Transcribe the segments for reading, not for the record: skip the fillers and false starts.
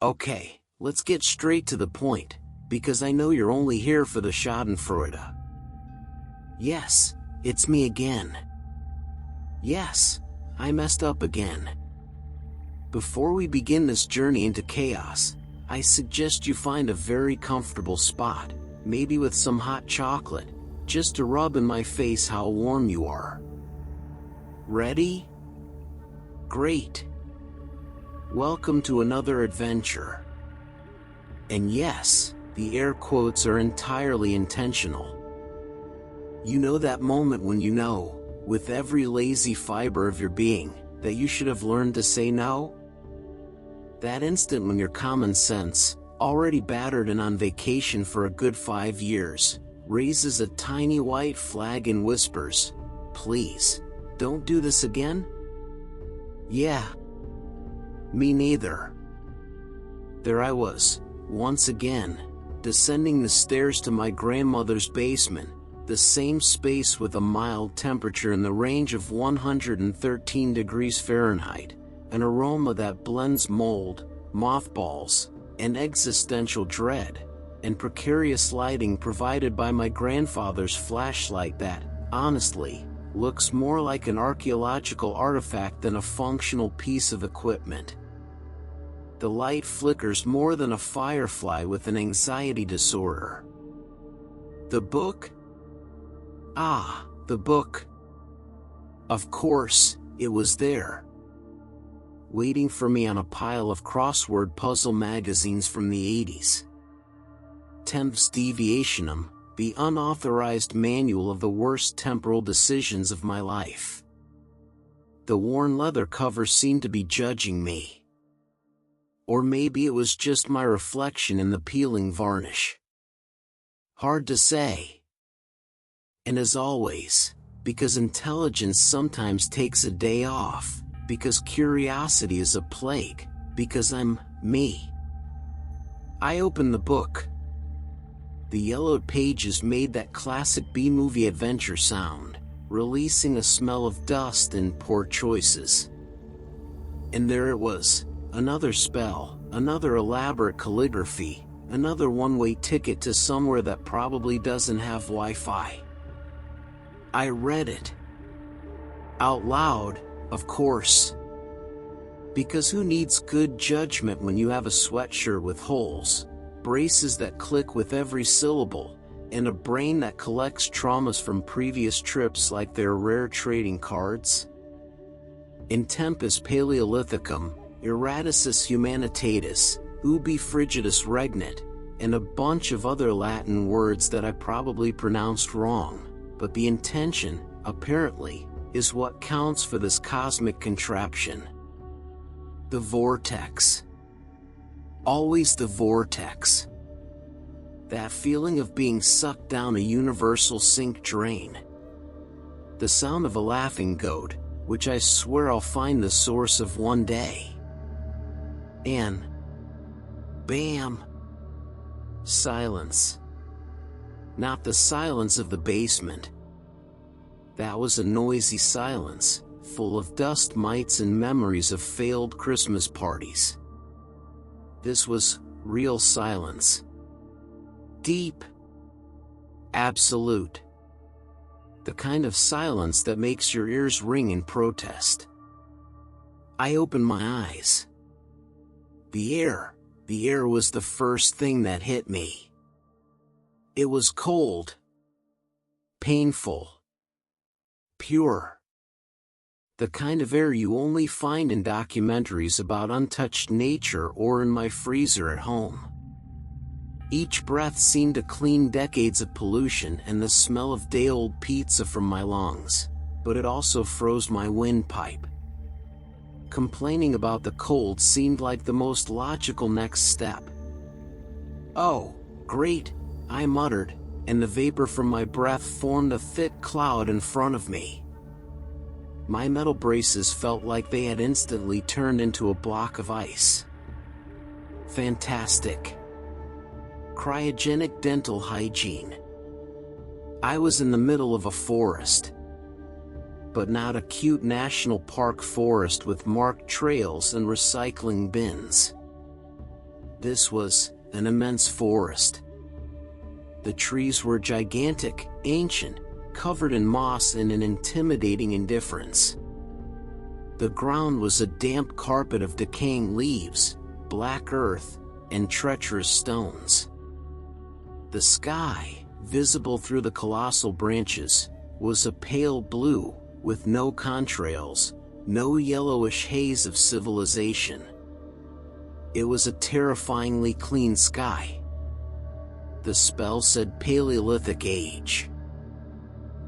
Okay, let's get straight to the point, because I know you're only here for the schadenfreude. Yes, it's me again. Yes, I messed up again. Before we begin this journey into chaos, I suggest you find a very comfortable spot, maybe with some hot chocolate, just to rub in my face how warm you are. Ready? Great. Welcome to another adventure. And yes, the air quotes are entirely intentional. You know that moment when you know, with every lazy fiber of your being, that you should have learned to say no? That instant when your common sense, already battered and on vacation for a good 5 years, raises a tiny white flag and whispers, "Please, don't do this again?" Yeah. Me neither. There I was, once again, descending the stairs to my grandmother's basement, the same space with a mild temperature in the range of 113 degrees Fahrenheit, an aroma that blends mold, mothballs, and existential dread, and precarious lighting provided by my grandfather's flashlight that, honestly, looks more like an archaeological artifact than a functional piece of equipment. The light flickers more than a firefly with an anxiety disorder. The book? Ah, the book. Of course, it was there, waiting for me on a pile of crossword puzzle magazines from the 80s. 10th Deviationum, the unauthorized manual of the worst temporal decisions of my life. The worn leather cover seemed to be judging me. Or maybe it was just my reflection in the peeling varnish. Hard to say. And as always, because intelligence sometimes takes a day off, because curiosity is a plague, because I'm me. I opened the book. The yellowed pages made that classic B-movie adventure sound, releasing a smell of dust and poor choices. And there it was, another spell, another elaborate calligraphy, another one-way ticket to somewhere that probably doesn't have Wi-Fi. I read it. Out loud, of course. Because who needs good judgment when you have a sweatshirt with holes, braces that click with every syllable, and a brain that collects traumas from previous trips like they're rare trading cards? In tempus Paleolithicum, erraticis humanitatis, ubi frigidus regnat, and a bunch of other Latin words that I probably pronounced wrong, but the intention, apparently, is what counts for this cosmic contraption. The vortex. Always the vortex. That feeling of being sucked down a universal sink drain. The sound of a laughing goat, which I swear I'll find the source of one day. And bam! Silence. Not the silence of the basement. That was a noisy silence, full of dust mites and memories of failed Christmas parties. This was real silence. Deep. Absolute. The kind of silence that makes your ears ring in protest. I opened my eyes. The air was the first thing that hit me. It was cold. Painful. Pure. The kind of air you only find in documentaries about untouched nature or in my freezer at home. Each breath seemed to clean decades of pollution and the smell of day-old pizza from my lungs, but it also froze my windpipe. Complaining about the cold seemed like the most logical next step. "Oh, great," I muttered, and the vapor from my breath formed a thick cloud in front of me. My metal braces felt like they had instantly turned into a block of ice. Fantastic. Cryogenic dental hygiene. I was in the middle of a forest. But not a cute national park forest with marked trails and recycling bins. This was an immense forest. The trees were gigantic, ancient, covered in moss and an intimidating indifference. The ground was a damp carpet of decaying leaves, black earth, and treacherous stones. The sky, visible through the colossal branches, was a pale blue, with no contrails, no yellowish haze of civilization. It was a terrifyingly clean sky. The spell said Paleolithic age.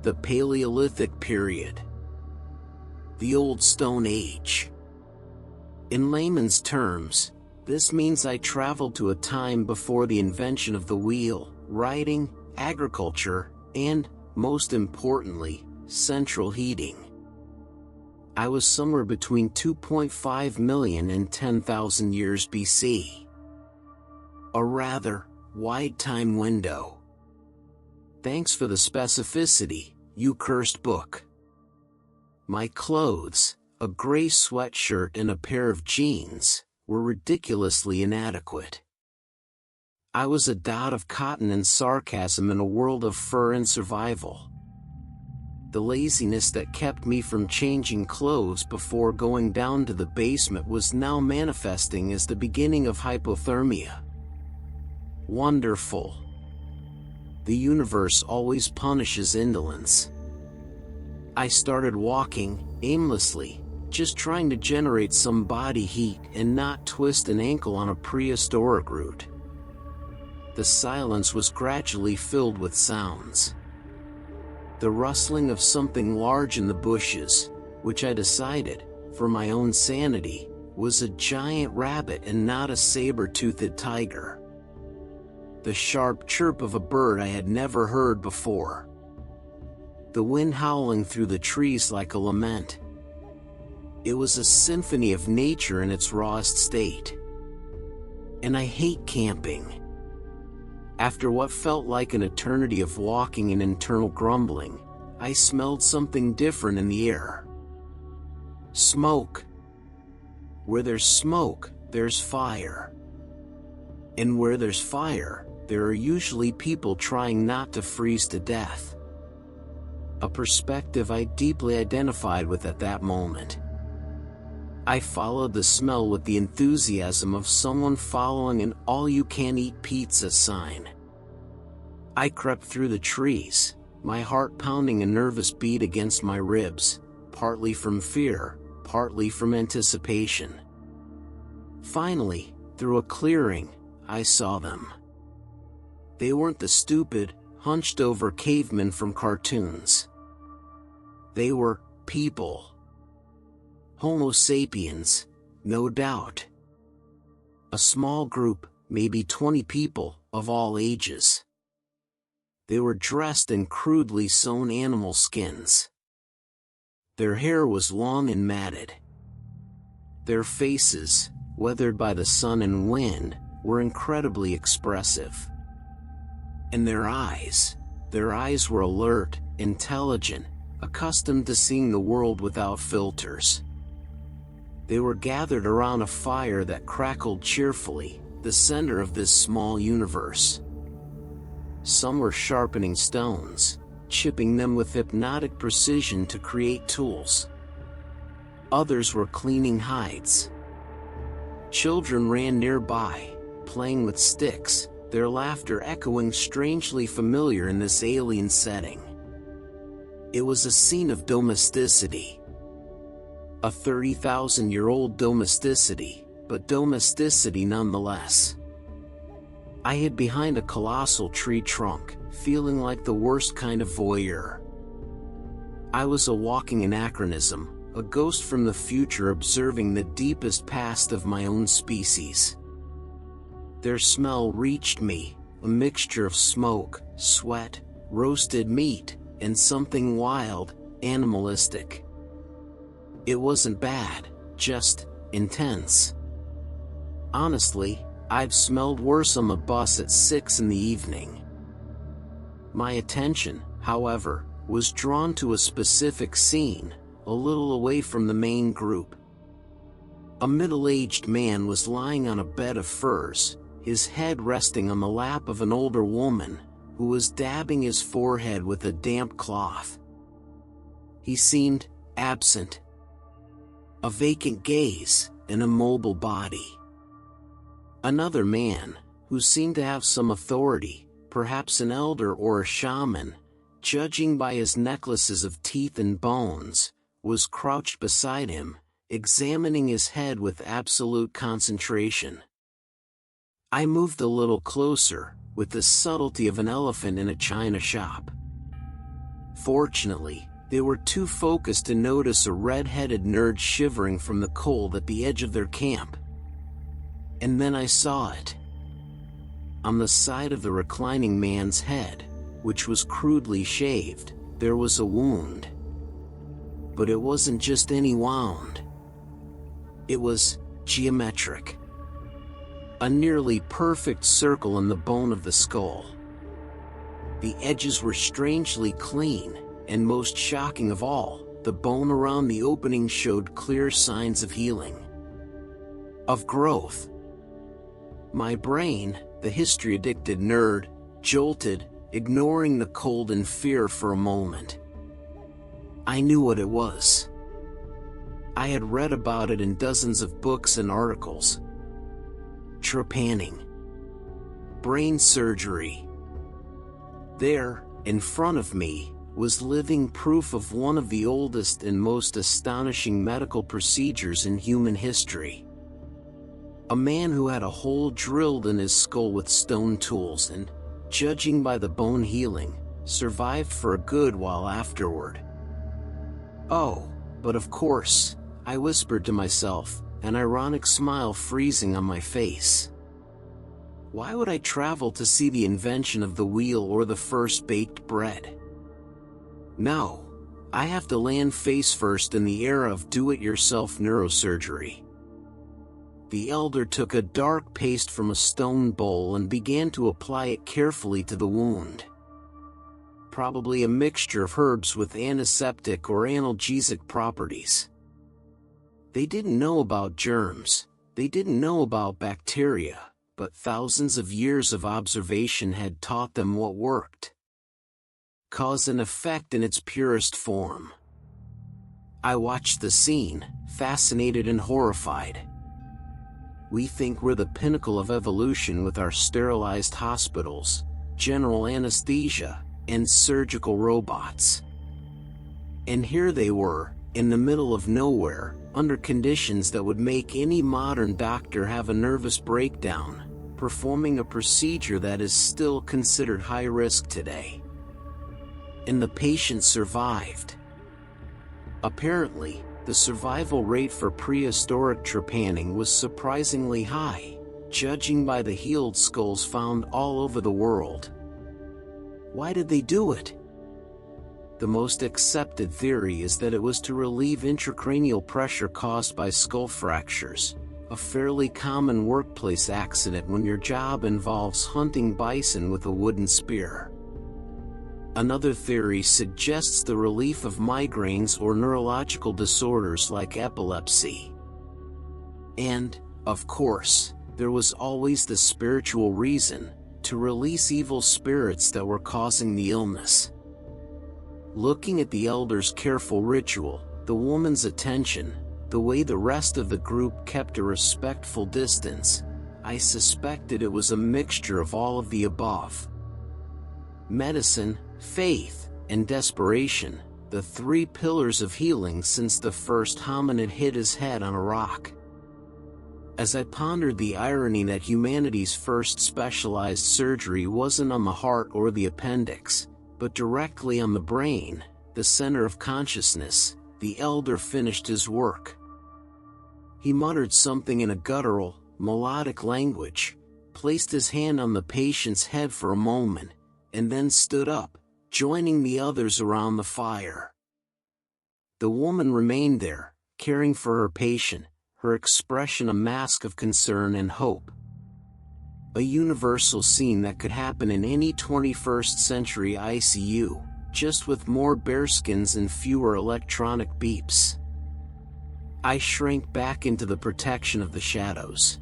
The Paleolithic period. The Old Stone Age. In layman's terms, this means I traveled to a time before the invention of the wheel, writing, agriculture, and, most importantly, central heating. I was somewhere between 2.5 million and 10,000 years BC. A rather wide time window. Thanks for the specificity, you cursed book. My clothes, a gray sweatshirt and a pair of jeans, were ridiculously inadequate. I was a dot of cotton and sarcasm in a world of fur and survival. The laziness that kept me from changing clothes before going down to the basement was now manifesting as the beginning of hypothermia. Wonderful. The universe always punishes indolence. I started walking, aimlessly, just trying to generate some body heat and not twist an ankle on a prehistoric route. The silence was gradually filled with sounds. The rustling of something large in the bushes, which I decided, for my own sanity, was a giant rabbit and not a saber-toothed tiger. The sharp chirp of a bird I had never heard before. The wind howling through the trees like a lament. It was a symphony of nature in its rawest state. And I hate camping. After what felt like an eternity of walking and internal grumbling, I smelled something different in the air. Smoke. Where there's smoke, there's fire. And where there's fire, there are usually people trying not to freeze to death. A perspective I deeply identified with at that moment. I followed the smell with the enthusiasm of someone following an all-you-can-eat pizza sign. I crept through the trees, my heart pounding a nervous beat against my ribs, partly from fear, partly from anticipation. Finally, through a clearing, I saw them. They weren't the stupid, hunched-over cavemen from cartoons. They were people. Homo sapiens, no doubt. A small group, maybe 20 people, of all ages. They were dressed in crudely sewn animal skins. Their hair was long and matted. Their faces, weathered by the sun and wind, were incredibly expressive. And their eyes were alert, intelligent, accustomed to seeing the world without filters. They were gathered around a fire that crackled cheerfully, the center of this small universe. Some were sharpening stones, chipping them with hypnotic precision to create tools. Others were cleaning hides. Children ran nearby, playing with sticks, their laughter echoing strangely familiar in this alien setting. It was a scene of domesticity. A 30,000-year-old domesticity, but domesticity nonetheless. I hid behind a colossal tree trunk, feeling like the worst kind of voyeur. I was a walking anachronism, a ghost from the future observing the deepest past of my own species. Their smell reached me, a mixture of smoke, sweat, roasted meat, and something wild, animalistic. It wasn't bad, just intense. Honestly, I've smelled worse on the bus at 6 in the evening. My attention, however, was drawn to a specific scene, a little away from the main group. A middle-aged man was lying on a bed of furs, his head resting on the lap of an older woman, who was dabbing his forehead with a damp cloth. He seemed absent. A vacant gaze, an immobile body. Another man, who seemed to have some authority, perhaps an elder or a shaman, judging by his necklaces of teeth and bones, was crouched beside him, examining his head with absolute concentration. I moved a little closer, with the subtlety of an elephant in a china shop. Fortunately, they were too focused to notice a red-headed nerd shivering from the cold at the edge of their camp. And then I saw it. On the side of the reclining man's head, which was crudely shaved, there was a wound. But it wasn't just any wound. It was geometric. A nearly perfect circle in the bone of the skull. The edges were strangely clean, and most shocking of all, the bone around the opening showed clear signs of healing. Of growth. My brain, the history-addicted nerd, jolted, ignoring the cold and fear for a moment. I knew what it was. I had read about it in dozens of books and articles. Trepanning. Brain surgery. There, in front of me, was living proof of one of the oldest and most astonishing medical procedures in human history. A man who had a hole drilled in his skull with stone tools and, judging by the bone healing, survived for a good while afterward. Oh, but of course, I whispered to myself, an ironic smile freezing on my face. Why would I travel to see the invention of the wheel or the first baked bread? No, I have to land face first in the era of do-it-yourself neurosurgery. The elder took a dark paste from a stone bowl and began to apply it carefully to the wound. Probably a mixture of herbs with antiseptic or analgesic properties. They didn't know about germs, they didn't know about bacteria, but thousands of years of observation had taught them what worked. Cause and effect in its purest form. I watched the scene, fascinated and horrified. We think we're the pinnacle of evolution with our sterilized hospitals, general anesthesia, and surgical robots. And here they were, in the middle of nowhere, under conditions that would make any modern doctor have a nervous breakdown, performing a procedure that is still considered high risk today. And the patient survived. Apparently, the survival rate for prehistoric trepanning was surprisingly high, judging by the healed skulls found all over the world. Why did they do it? The most accepted theory is that it was to relieve intracranial pressure caused by skull fractures, a fairly common workplace accident when your job involves hunting bison with a wooden spear. Another theory suggests the relief of migraines or neurological disorders like epilepsy. And, of course, there was always the spiritual reason, to release evil spirits that were causing the illness. Looking at the elder's careful ritual, the woman's attention, the way the rest of the group kept a respectful distance, I suspected it was a mixture of all of the above. Medicine, faith, and desperation, the three pillars of healing since the first hominid hit his head on a rock. As I pondered the irony that humanity's first specialized surgery wasn't on the heart or the appendix, but directly on the brain, the center of consciousness, the elder finished his work. He muttered something in a guttural, melodic language, placed his hand on the patient's head for a moment, and then stood up, joining the others around the fire. The woman remained there, caring for her patient, her expression a mask of concern and hope. A universal scene that could happen in any 21st century ICU, just with more bearskins and fewer electronic beeps. I shrank back into the protection of the shadows.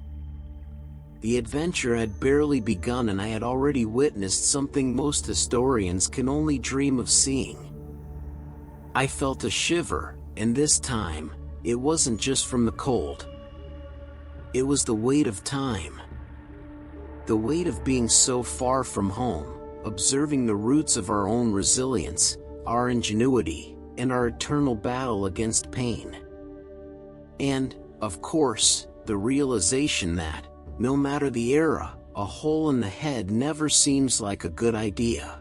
The adventure had barely begun and I had already witnessed something most historians can only dream of seeing. I felt a shiver, and this time, it wasn't just from the cold. It was the weight of time. The weight of being so far from home, observing the roots of our own resilience, our ingenuity, and our eternal battle against pain. And, of course, the realization that, no matter the era, a hole in the head never seems like a good idea.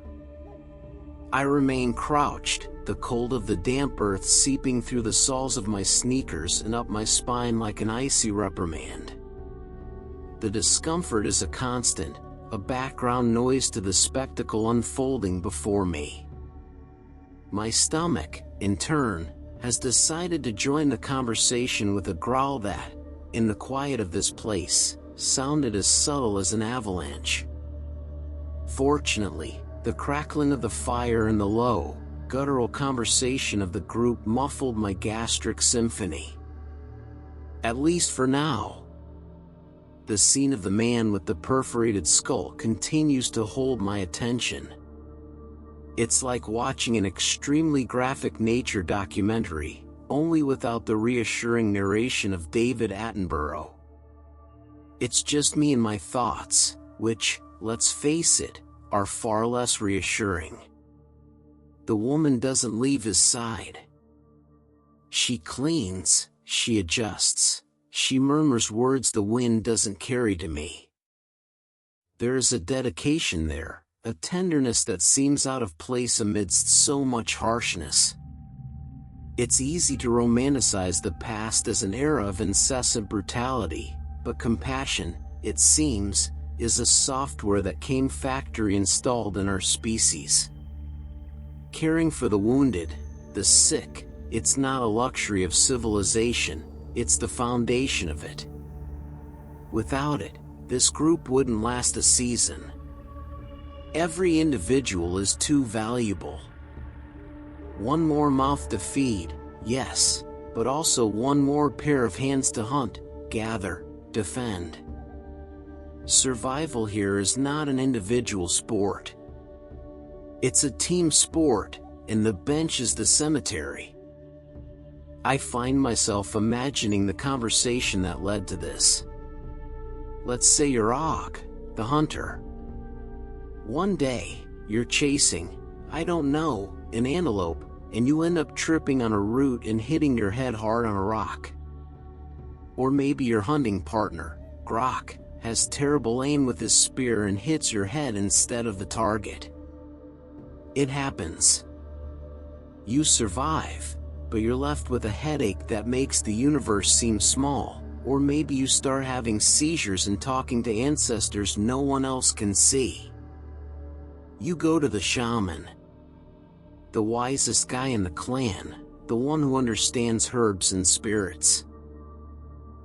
I remained crouched, the cold of the damp earth seeping through the soles of my sneakers and up my spine like an icy reprimand. The discomfort is a constant, a background noise to the spectacle unfolding before me. My stomach, in turn, has decided to join the conversation with a growl that, in the quiet of this place, sounded as subtle as an avalanche. Fortunately, the crackling of the fire and the low, guttural conversation of the group muffled my gastric symphony. At least for now. The scene of the man with the perforated skull continues to hold my attention. It's like watching an extremely graphic nature documentary, only without the reassuring narration of David Attenborough. It's just me and my thoughts, which, let's face it, are far less reassuring. The woman doesn't leave his side. She cleans, she adjusts, she murmurs words the wind doesn't carry to me. There is a dedication there, a tenderness that seems out of place amidst so much harshness. It's easy to romanticize the past as an era of incessant brutality, but compassion, it seems, is a software that came factory installed in our species. Caring for the wounded, the sick, it's not a luxury of civilization, it's the foundation of it. Without it, this group wouldn't last a season. Every individual is too valuable. One more mouth to feed, yes, but also one more pair of hands to hunt, gather, defend. Survival here is not an individual sport. It's a team sport, and the bench is the cemetery. I find myself imagining the conversation that led to this. Let's say you're Og, the hunter. One day, you're chasing, I don't know, an antelope, and you end up tripping on a root and hitting your head hard on a rock. Or maybe your hunting partner, Grok, has terrible aim with his spear and hits your head instead of the target. It happens. You survive, but you're left with a headache that makes the universe seem small, or maybe you start having seizures and talking to ancestors no one else can see. You go to the shaman. The wisest guy in the clan, the one who understands herbs and spirits.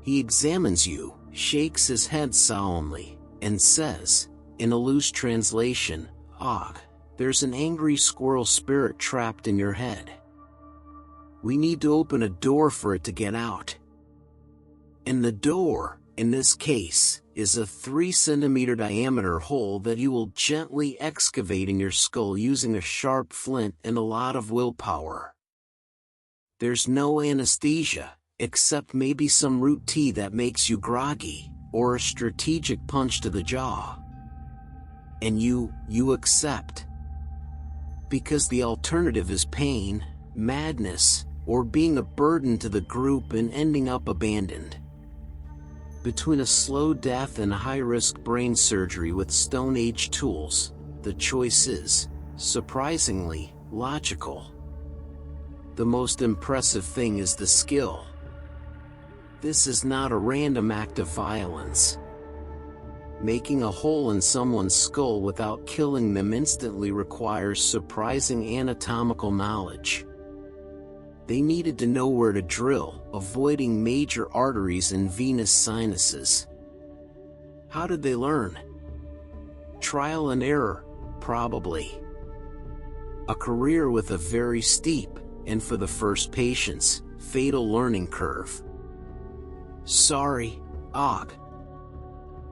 He examines you, shakes his head solemnly, and says, in a loose translation, Og, there's an angry squirrel spirit trapped in your head. We need to open a door for it to get out. And the door, in this case, is a 3-centimeter diameter hole that you will gently excavate in your skull using a sharp flint and a lot of willpower. There's no anesthesia, except maybe some root tea that makes you groggy, or a strategic punch to the jaw. And you accept. Because the alternative is pain, madness, or being a burden to the group and ending up abandoned. Between a slow death and a high-risk brain surgery with Stone Age tools, the choice is, surprisingly, logical. The most impressive thing is the skill. This is not a random act of violence. Making a hole in someone's skull without killing them instantly requires surprising anatomical knowledge. They needed to know where to drill, avoiding major arteries and venous sinuses. How did they learn? Trial and error, probably. A career with a very steep, and for the first patients, fatal learning curve. Sorry, Og.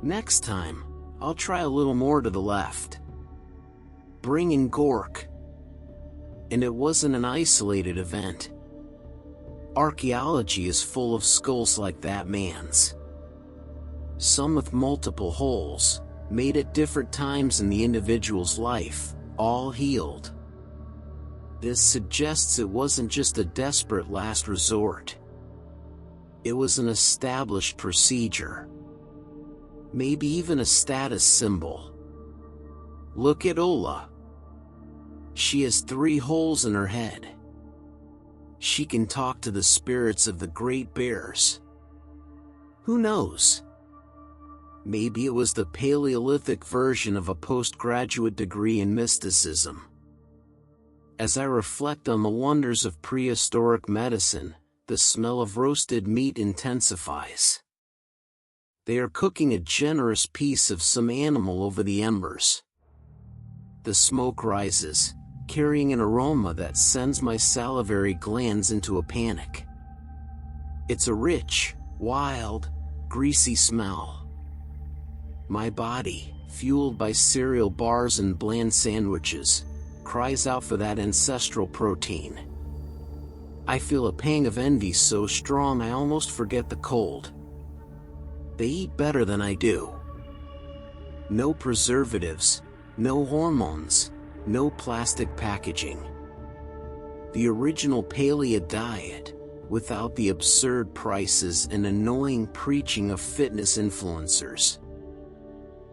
Next time, I'll try a little more to the left. Bring in Gork. And it wasn't an isolated event. Archaeology is full of skulls like that man's. Some with multiple holes, made at different times in the individual's life, all healed. This suggests it wasn't just a desperate last resort. It was an established procedure. Maybe even a status symbol. Look at Ola. She has 3 holes in her head. She can talk to the spirits of the great bears. Who knows? Maybe it was the Paleolithic version of a postgraduate degree in mysticism. As I reflect on the wonders of prehistoric medicine, the smell of roasted meat intensifies. They are cooking a generous piece of some animal over the embers. The smoke rises, carrying an aroma that sends my salivary glands into a panic. It's a rich, wild, greasy smell. My body, fueled by cereal bars and bland sandwiches, cries out for that ancestral protein. I feel a pang of envy so strong I almost forget the cold. They eat better than I do. No preservatives, no hormones, no plastic packaging. The original paleo diet, without the absurd prices and annoying preaching of fitness influencers.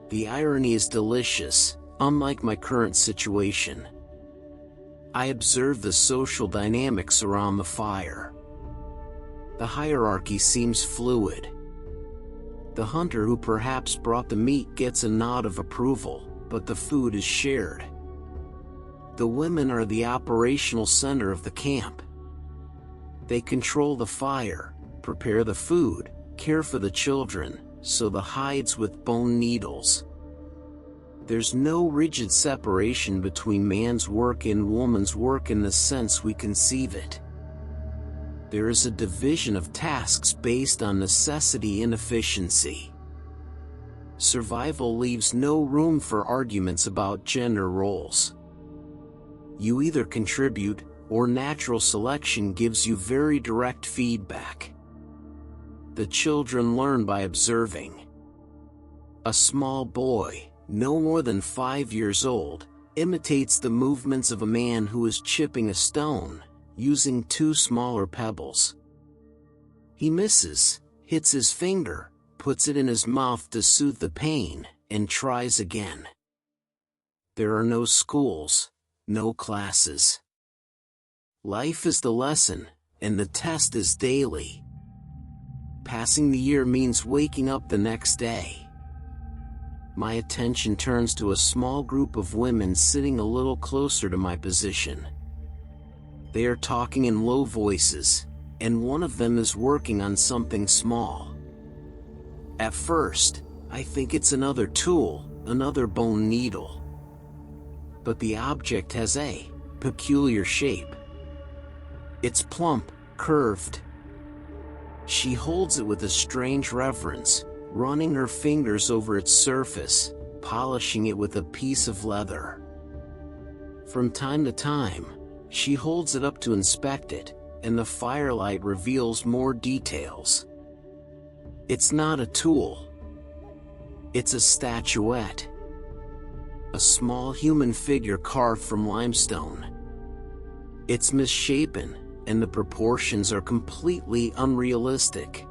The irony is delicious, unlike my current situation. I observe the social dynamics around the fire. The hierarchy seems fluid. The hunter who perhaps brought the meat gets a nod of approval, but the food is shared. The women are the operational center of the camp. They control the fire, prepare the food, care for the children, sew the hides with bone needles. There's no rigid separation between man's work and woman's work in the sense we conceive it. There is a division of tasks based on necessity and efficiency. Survival leaves no room for arguments about gender roles. You either contribute, or natural selection gives you very direct feedback. The children learn by observing. A small boy, no more than 5 years old, imitates the movements of a man who is chipping a stone, using 2 smaller pebbles. He misses, hits his finger, puts it in his mouth to soothe the pain, and tries again. There are no schools, no classes. Life is the lesson, and the test is daily. Passing the year means waking up the next day. My attention turns to a small group of women sitting a little closer to my position. They are talking in low voices, and one of them is working on something small. At first, I think it's another tool, another bone needle. But the object has a peculiar shape. It's plump, curved. She holds it with a strange reverence, running her fingers over its surface, polishing it with a piece of leather. From time to time, she holds it up to inspect it, and the firelight reveals more details. It's not a tool. It's a statuette. A small human figure carved from limestone. It's misshapen, and the proportions are completely unrealistic.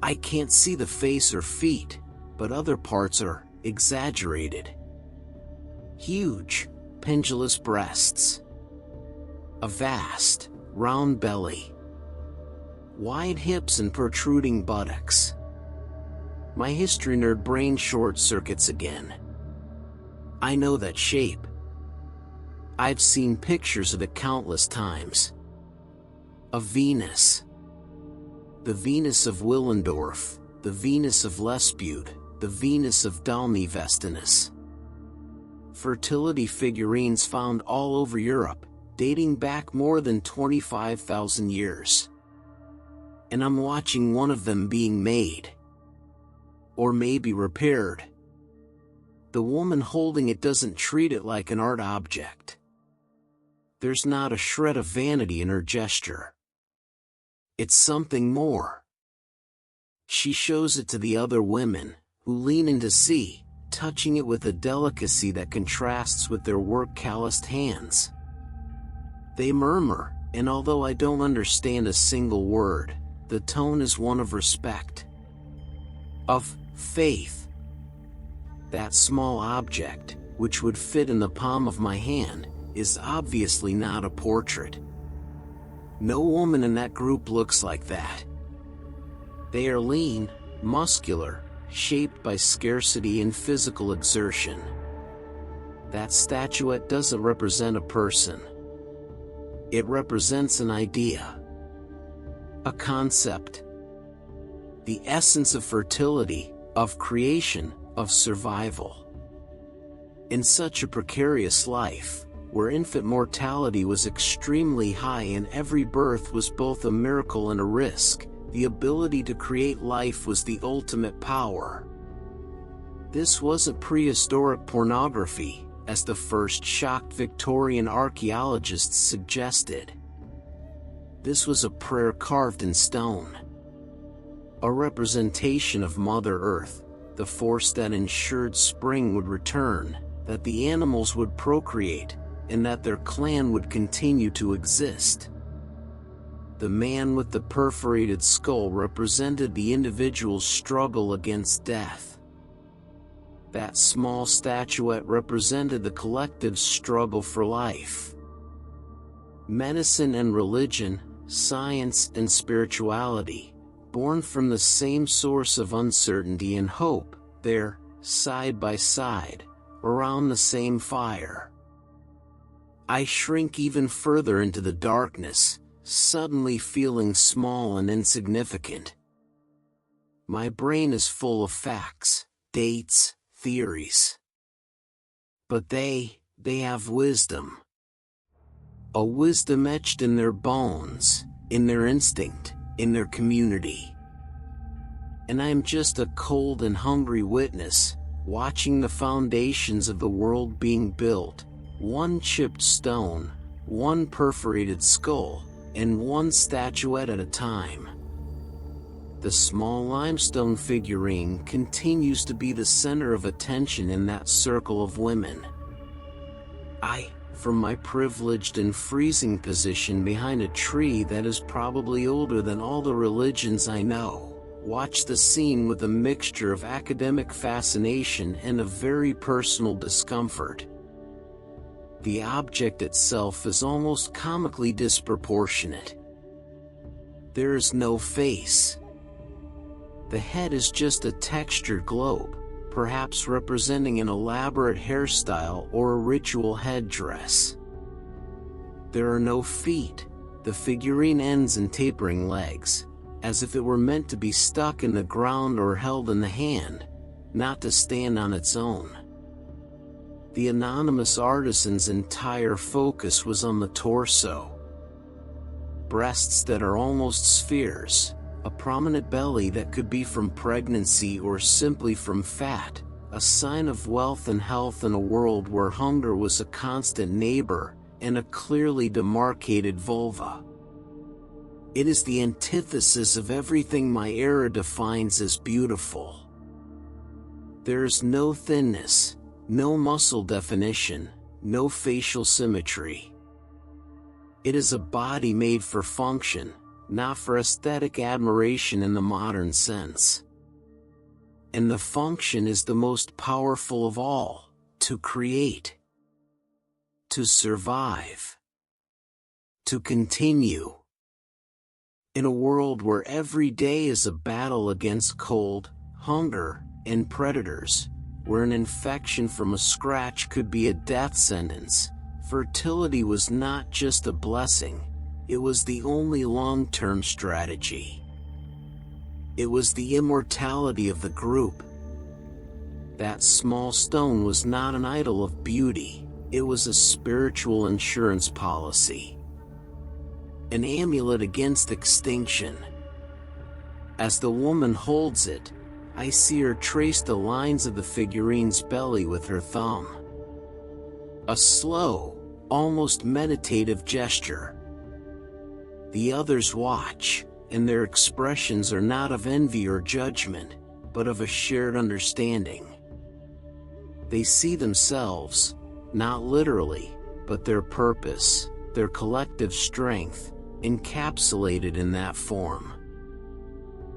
I can't see the face or feet, but other parts are exaggerated. Huge, pendulous breasts. A vast, round belly. Wide hips and protruding buttocks. My history nerd brain short-circuits again. I know that shape. I've seen pictures of it countless times. A Venus. The Venus of Willendorf, the Venus of Lesbute, the Venus of Dalmy-Vestinus. Fertility figurines found all over Europe, dating back more than 25,000 years. And I'm watching one of them being made. or maybe repaired. The woman holding it doesn't treat it like an art object. There's not a shred of vanity in her gesture. It's something more. She shows it to the other women, who lean in to see, touching it with a delicacy that contrasts with their work-calloused hands. They murmur, and although I don't understand a single word, the tone is one of respect, of faith. That small object, which would fit in the palm of my hand, is obviously not a portrait. No woman in that group looks like that. They are lean, muscular, shaped by scarcity and physical exertion. That statuette doesn't represent a person. It represents an idea, a concept, the essence of fertility, of creation, of survival. In such a precarious life, where infant mortality was extremely high and every birth was both a miracle and a risk, the ability to create life was the ultimate power. This wasn't prehistoric pornography, as the first shocked Victorian archaeologists suggested. This was a prayer carved in stone. A representation of Mother Earth, the force that ensured spring would return, that the animals would procreate, and that their clan would continue to exist. The man with the perforated skull represented the individual's struggle against death. That small statuette represented the collective's struggle for life. Medicine and religion, science and spirituality, born from the same source of uncertainty and hope, there, side by side, around the same fire. I shrink even further into the darkness, suddenly feeling small and insignificant. My brain is full of facts, dates, theories. But they have wisdom. A wisdom etched in their bones, in their instinct, in their community. And I am just a cold and hungry witness, watching the foundations of the world being built, one chipped stone, one perforated skull, and one statuette at a time. The small limestone figurine continues to be the center of attention in that circle of women. I, from my privileged and freezing position behind a tree that is probably older than all the religions I know, watch the scene with a mixture of academic fascination and a very personal discomfort. The object itself is almost comically disproportionate. There is no face. The head is just a textured globe, perhaps representing an elaborate hairstyle or a ritual headdress. There are no feet. The figurine ends in tapering legs, as if it were meant to be stuck in the ground or held in the hand, not to stand on its own. The anonymous artisan's entire focus was on the torso. Breasts that are almost spheres, a prominent belly that could be from pregnancy or simply from fat, a sign of wealth and health in a world where hunger was a constant neighbor, and a clearly demarcated vulva. It is the antithesis of everything my era defines as beautiful. There is no thinness, no muscle definition, no facial symmetry. It is a body made for function, not for aesthetic admiration in the modern sense. And the function is the most powerful of all: to create, to survive, to continue. In a world where every day is a battle against cold, hunger, and predators, where an infection from a scratch could be a death sentence, fertility was not just a blessing, it was the only long-term strategy. It was the immortality of the group. That small stone was not an idol of beauty, it was a spiritual insurance policy. An amulet against extinction. As the woman holds it, I see her trace the lines of the figurine's belly with her thumb. A slow, almost meditative gesture. The others watch, and their expressions are not of envy or judgment, but of a shared understanding. They see themselves, not literally, but their purpose, their collective strength, encapsulated in that form.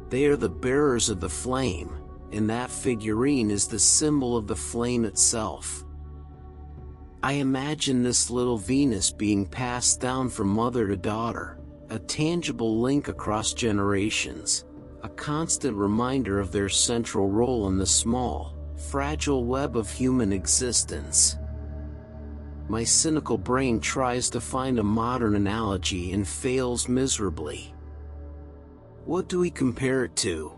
They are the bearers of the flame, and that figurine is the symbol of the flame itself. I imagine this little Venus being passed down from mother to daughter, a tangible link across generations, a constant reminder of their central role in the small, fragile web of human existence. My cynical brain tries to find a modern analogy and fails miserably. What do we compare it to?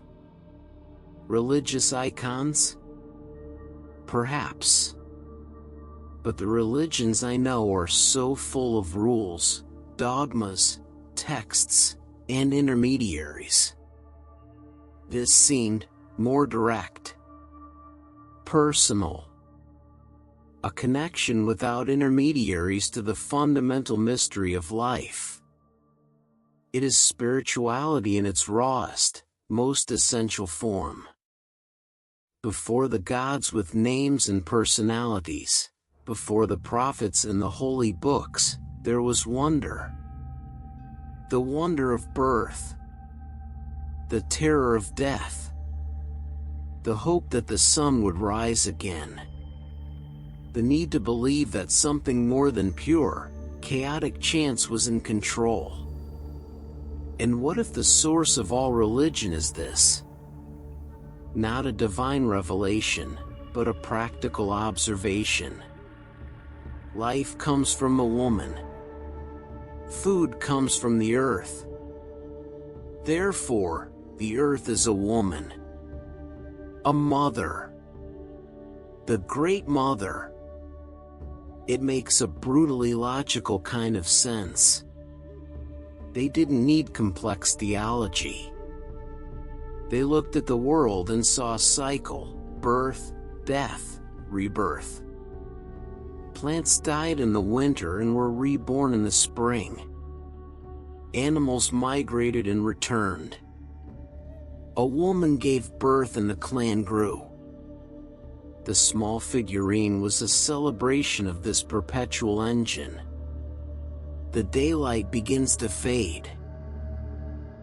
Religious icons? Perhaps. But the religions I know are so full of rules, dogmas, texts, and intermediaries. This seemed more direct, personal. A connection without intermediaries to the fundamental mystery of life. It is spirituality in its rawest, most essential form. Before the gods with names and personalities, before the prophets and the holy books, there was wonder. The wonder of birth. The terror of death. The hope that the sun would rise again. The need to believe that something more than pure, chaotic chance was in control. And what if the source of all religion is this? Not a divine revelation, but a practical observation. Life comes from a woman. Food comes from the earth. Therefore, the earth is a woman. A mother. The Great Mother. It makes a brutally logical kind of sense. They didn't need complex theology. They looked at the world and saw a cycle: birth, death, rebirth. Plants died in the winter and were reborn in the spring. Animals migrated and returned. A woman gave birth and the clan grew. The small figurine was a celebration of this perpetual engine. The daylight begins to fade.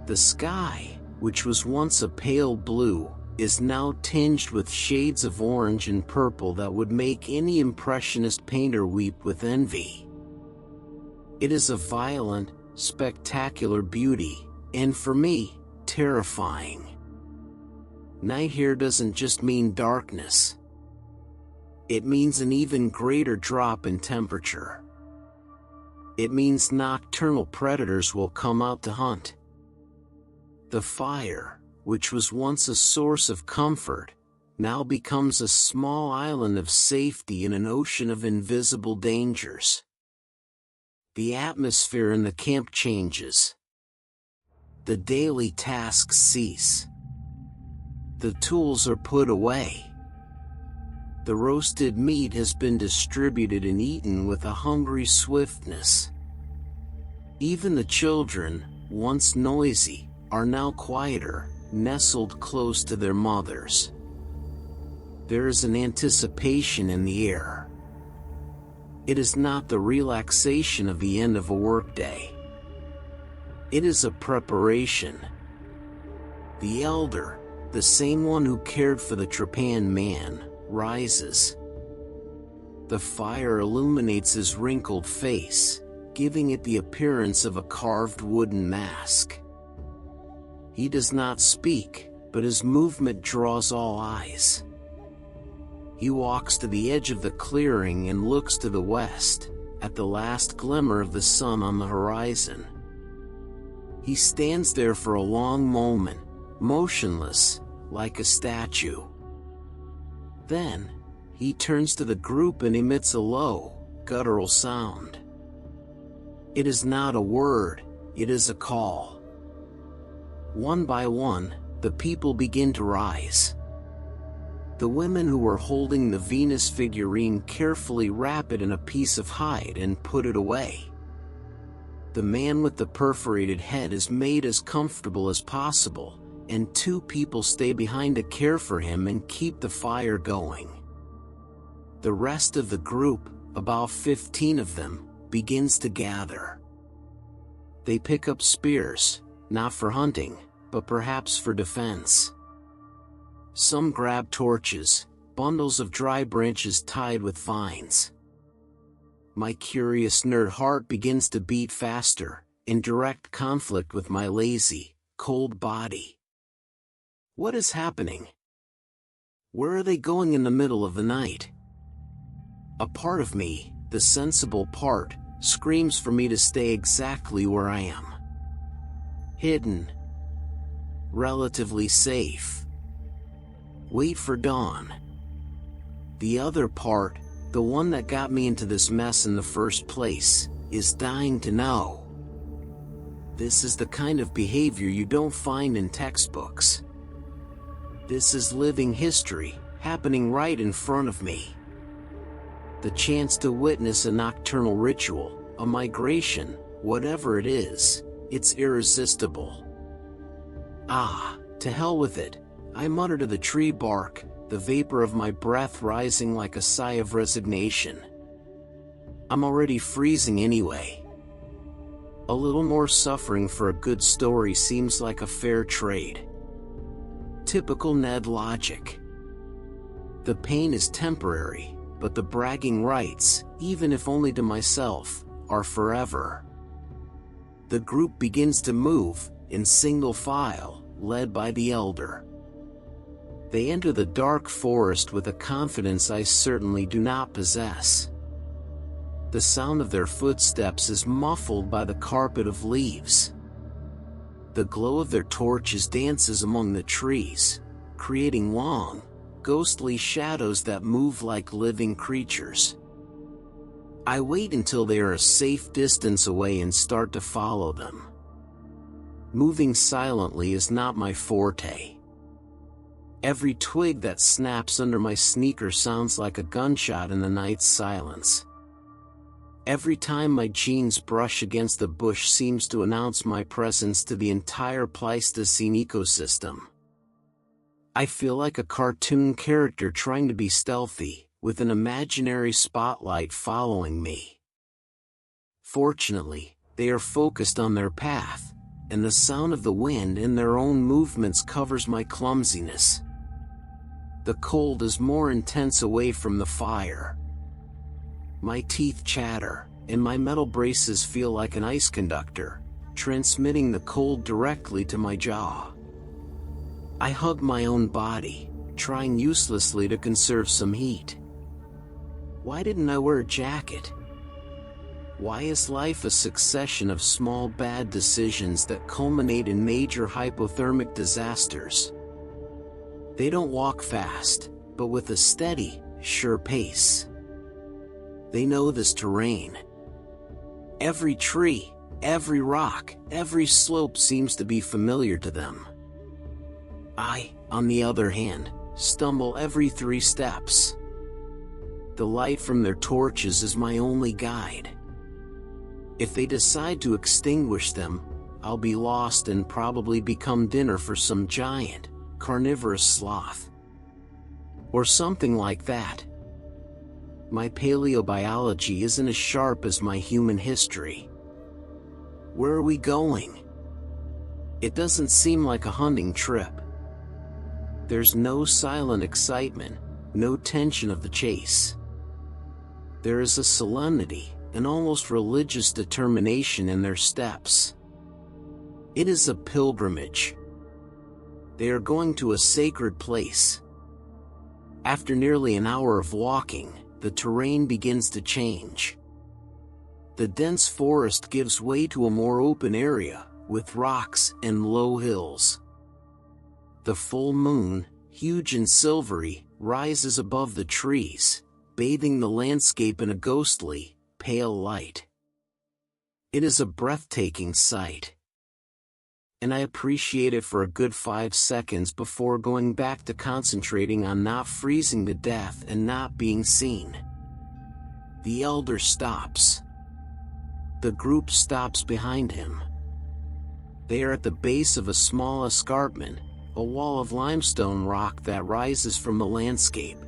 The sky, which was once a pale blue, is now tinged with shades of orange and purple that would make any impressionist painter weep with envy. It is a violent, spectacular beauty, and for me, terrifying. Night here doesn't just mean darkness. It means an even greater drop in temperature. It means nocturnal predators will come out to hunt. The fire, which was once a source of comfort, now becomes a small island of safety in an ocean of invisible dangers. The atmosphere in the camp changes. The daily tasks cease. The tools are put away. The roasted meat has been distributed and eaten with a hungry swiftness. Even the children, once noisy, are now quieter, nestled close to their mothers. There is an anticipation in the air. It is not the relaxation of the end of a workday. It is a preparation. The elder, the same one who cared for the trepan man, rises. The fire illuminates his wrinkled face, giving it the appearance of a carved wooden mask. He does not speak, but his movement draws all eyes. He walks to the edge of the clearing and looks to the west, at the last glimmer of the sun on the horizon. He stands there for a long moment, motionless, like a statue. Then, he turns to the group and emits a low, guttural sound. It is not a word, it is a call. One by one, the people begin to rise. The women who were holding the Venus figurine carefully wrap it in a piece of hide and put it away. The man with the perforated head is made as comfortable as possible, and 2 people stay behind to care for him and keep the fire going. The rest of the group, about 15 of them, begins to gather. They pick up spears, not for hunting, but perhaps for defense. Some grab torches, bundles of dry branches tied with vines. My curious nerd heart begins to beat faster, in direct conflict with my lazy, cold body. What is happening? Where are they going in the middle of the night? A part of me, the sensible part, screams for me to stay exactly where I am. Hidden. Relatively safe. Wait for dawn. The other part, the one that got me into this mess in the first place, is dying to know. This is the kind of behavior you don't find in textbooks. This is living history, happening right in front of me. The chance to witness a nocturnal ritual, a migration, whatever it is, it's irresistible. Ah, to hell with it, I mutter to the tree bark, the vapor of my breath rising like a sigh of resignation. I'm already freezing anyway. A little more suffering for a good story seems like a fair trade. Typical Ned logic. The pain is temporary, but the bragging rights, even if only to myself, are forever. The group begins to move, in single file, led by the elder. They enter the dark forest with a confidence I certainly do not possess. The sound of their footsteps is muffled by the carpet of leaves. The glow of their torches dances among the trees, creating long, ghostly shadows that move like living creatures. I wait until they are a safe distance away and start to follow them. Moving silently is not my forte. Every twig that snaps under my sneaker sounds like a gunshot in the night's silence. Every time my jeans brush against the bush seems to announce my presence to the entire Pleistocene ecosystem. I feel like a cartoon character trying to be stealthy, with an imaginary spotlight following me. Fortunately, they are focused on their path, and the sound of the wind in their own movements covers my clumsiness. The cold is more intense away from the fire. My teeth chatter, and my metal braces feel like an ice conductor, transmitting the cold directly to my jaw. I hug my own body, trying uselessly to conserve some heat. Why didn't I wear a jacket? Why is life a succession of small bad decisions that culminate in major hypothermic disasters? They don't walk fast, but with a steady, sure pace. They know this terrain. Every tree, every rock, every slope seems to be familiar to them. I, on the other hand, stumble every 3 steps. The light from their torches is my only guide. If they decide to extinguish them, I'll be lost and probably become dinner for some giant, carnivorous sloth. Or something like that. My paleobiology isn't as sharp as my human history. Where are we going? It doesn't seem like a hunting trip. There's no silent excitement, no tension of the chase. There is a solemnity, an almost religious determination in their steps. It is a pilgrimage. They are going to a sacred place. After nearly an hour of walking, the terrain begins to change. The dense forest gives way to a more open area, with rocks and low hills. The full moon, huge and silvery, rises above the trees, bathing the landscape in a ghostly, pale light. It is a breathtaking sight. and I appreciate it for a good 5 seconds before going back to concentrating on not freezing to death and not being seen. The elder stops. The group stops behind him. They are at the base of a small escarpment, a wall of limestone rock that rises from the landscape.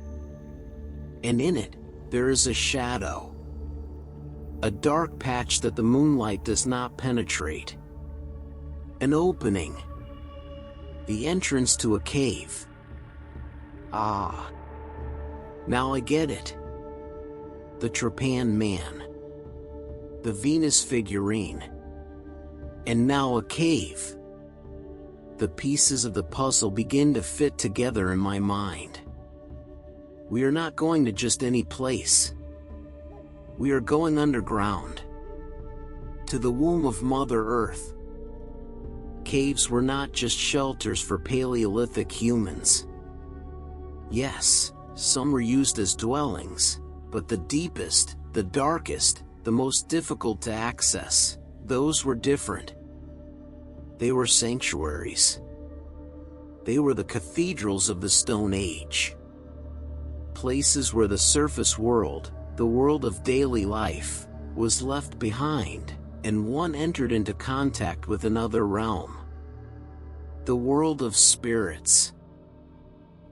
And in it, there is a shadow. A dark patch that the moonlight does not penetrate. An opening. The entrance to a cave. Ah. Now I get it. The Trepan man. The Venus figurine. And now a cave. The pieces of the puzzle begin to fit together in my mind. We are not going to just any place. We are going underground. To the womb of Mother Earth. Caves were not just shelters for Paleolithic humans. Yes, some were used as dwellings, but the deepest, the darkest, the most difficult to access, those were different. They were sanctuaries. They were the cathedrals of the Stone Age. Places where the surface world, the world of daily life, was left behind, and one entered into contact with another realm. The world of spirits.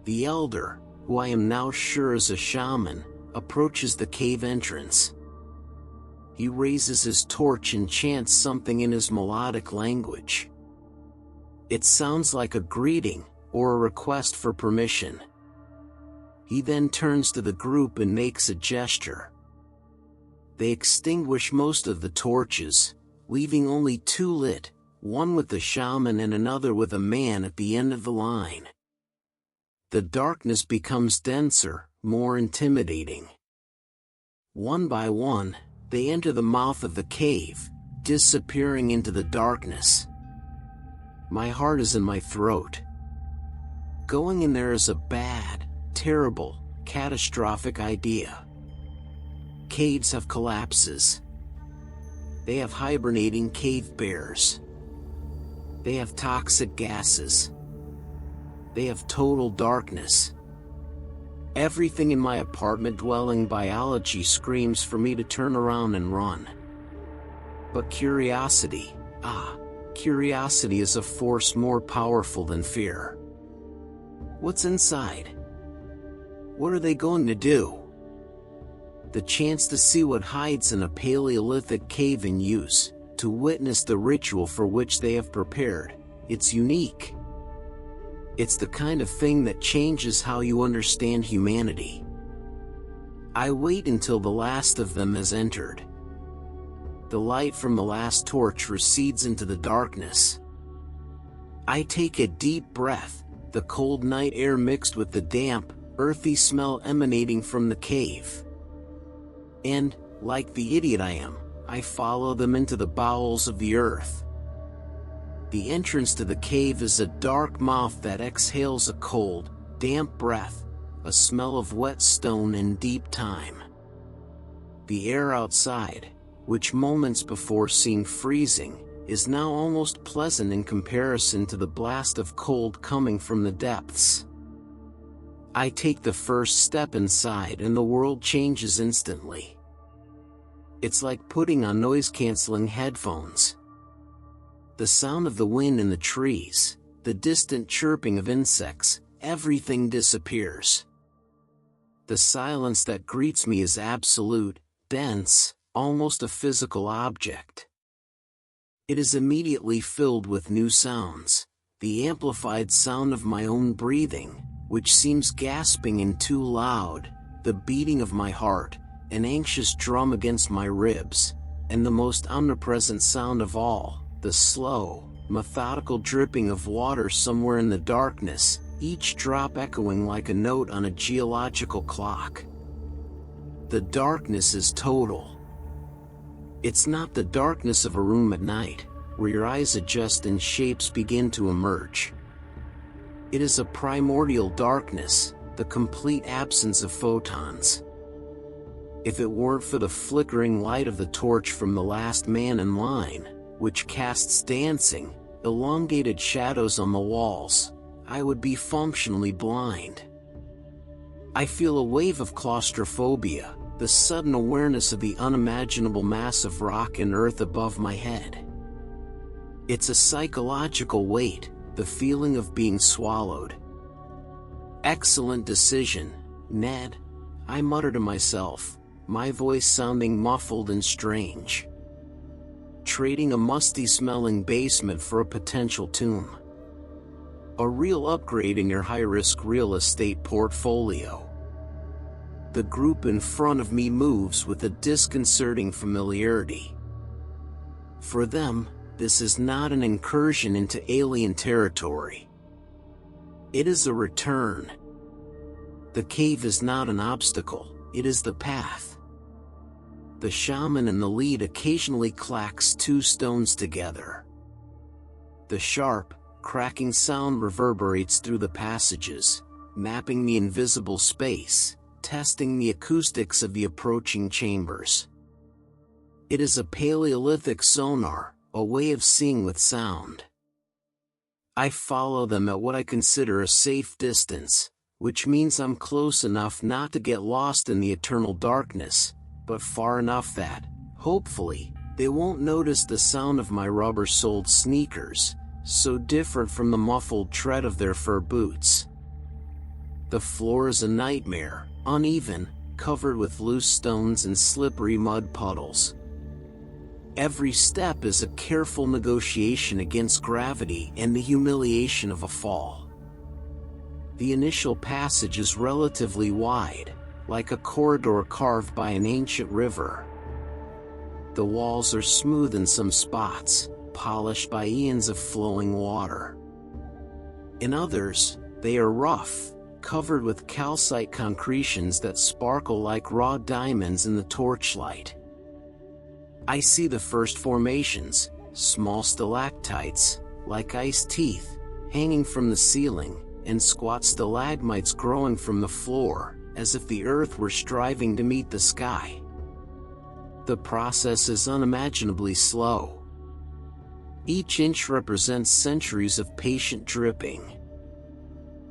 The elder, who I am now sure is a shaman, approaches the cave entrance. He raises his torch and chants something in his melodic language. It sounds like a greeting, or a request for permission. He then turns to the group and makes a gesture. They extinguish most of the torches, leaving only 2 lit, one with the shaman and another with a man at the end of the line. The darkness becomes denser, more intimidating. One by one, they enter the mouth of the cave, disappearing into the darkness. My heart is in my throat. Going in there is a bad, terrible, catastrophic idea. Caves have collapses. They have hibernating cave bears. They have toxic gases. They have total darkness. Everything in my apartment dwelling biology screams for me to turn around and run. But curiosity, curiosity is a force more powerful than fear. What's inside? What are they going to do? The chance to see what hides in a Paleolithic cave in use, to witness the ritual for which they have prepared, it's unique. It's the kind of thing that changes how you understand humanity. I wait until the last of them has entered. The light from the last torch recedes into the darkness. I take a deep breath, the cold night air mixed with the damp, earthy smell emanating from the cave. And, like the idiot I am, I follow them into the bowels of the earth. The entrance to the cave is a dark mouth that exhales a cold, damp breath, a smell of wet stone and deep time. The air outside, which moments before seemed freezing, is now almost pleasant in comparison to the blast of cold coming from the depths. I take the first step inside and the world changes instantly. It's like putting on noise-canceling headphones. The sound of the wind in the trees, the distant chirping of insects, everything disappears. The silence that greets me is absolute, dense, almost a physical object. It is immediately filled with new sounds, the amplified sound of my own breathing, which seems gasping and too loud, the beating of my heart, an anxious drum against my ribs, and the most omnipresent sound of all, the slow, methodical dripping of water somewhere in the darkness, each drop echoing like a note on a geological clock. The darkness is total. It's not the darkness of a room at night, where your eyes adjust and shapes begin to emerge. It is a primordial darkness, the complete absence of photons. If it weren't for the flickering light of the torch from the last man in line, which casts dancing, elongated shadows on the walls, I would be functionally blind. I feel a wave of claustrophobia, the sudden awareness of the unimaginable mass of rock and earth above my head. It's a psychological weight, the feeling of being swallowed. "Excellent decision, Ned," I mutter to myself, my voice sounding muffled and strange. Trading a musty-smelling basement for a potential tomb. A real upgrade in your high-risk real estate portfolio. The group in front of me moves with a disconcerting familiarity. For them, this is not an incursion into alien territory. It is a return. The cave is not an obstacle, it is the path. The shaman in the lead occasionally clacks two stones together. The sharp, cracking sound reverberates through the passages, mapping the invisible space, testing the acoustics of the approaching chambers. It is a Paleolithic sonar, a way of seeing with sound. I follow them at what I consider a safe distance, which means I'm close enough not to get lost in the eternal darkness, but far enough that, hopefully, they won't notice the sound of my rubber-soled sneakers, so different from the muffled tread of their fur boots. The floor is a nightmare, uneven, covered with loose stones and slippery mud puddles. Every step is a careful negotiation against gravity and the humiliation of a fall. The initial passage is relatively wide, like a corridor carved by an ancient river. The walls are smooth in some spots, polished by eons of flowing water. In others, they are rough, covered with calcite concretions that sparkle like raw diamonds in the torchlight. I see the first formations, small stalactites, like ice teeth, hanging from the ceiling, and squat stalagmites growing from the floor, as if the earth were striving to meet the sky. The process is unimaginably slow. Each inch represents centuries of patient dripping.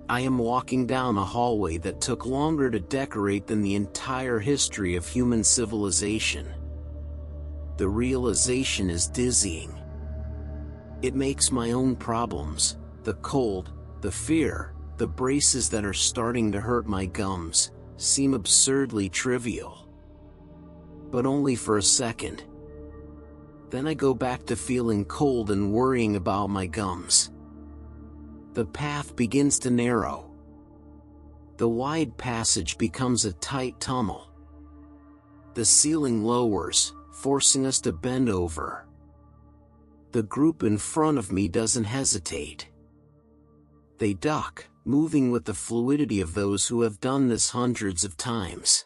I am walking down a hallway that took longer to decorate than the entire history of human civilization. The realization is dizzying. It makes my own problems, the cold, the fear, the braces that are starting to hurt my gums, seem absurdly trivial. But only for a second. Then I go back to feeling cold and worrying about my gums. The path begins to narrow. The wide passage becomes a tight tunnel. The ceiling lowers, forcing us to bend over. The group in front of me doesn't hesitate. They duck, moving with the fluidity of those who have done this hundreds of times.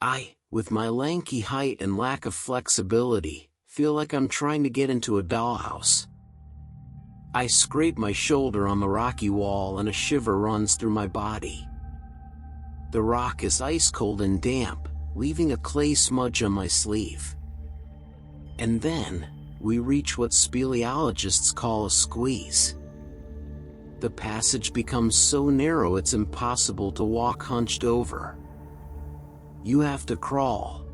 I, with my lanky height and lack of flexibility, feel like I'm trying to get into a dollhouse. I scrape my shoulder on the rocky wall and a shiver runs through my body. The rock is ice cold and damp, leaving a clay smudge on my sleeve. And then, we reach what speleologists call a squeeze. The passage becomes so narrow it's impossible to walk hunched over. You have to crawl.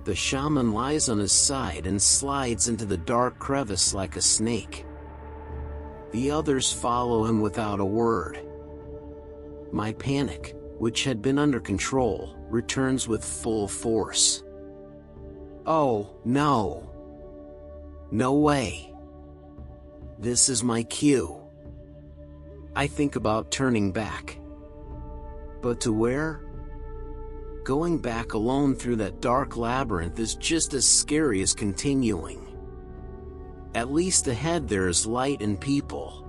The shaman lies on his side and slides into the dark crevice like a snake. The others follow him without a word. My panic, which had been under control, returns with full force. Oh, no. No way. This is my cue. I think about turning back. But to where? Going back alone through that dark labyrinth is just as scary as continuing. At least ahead there is light and people.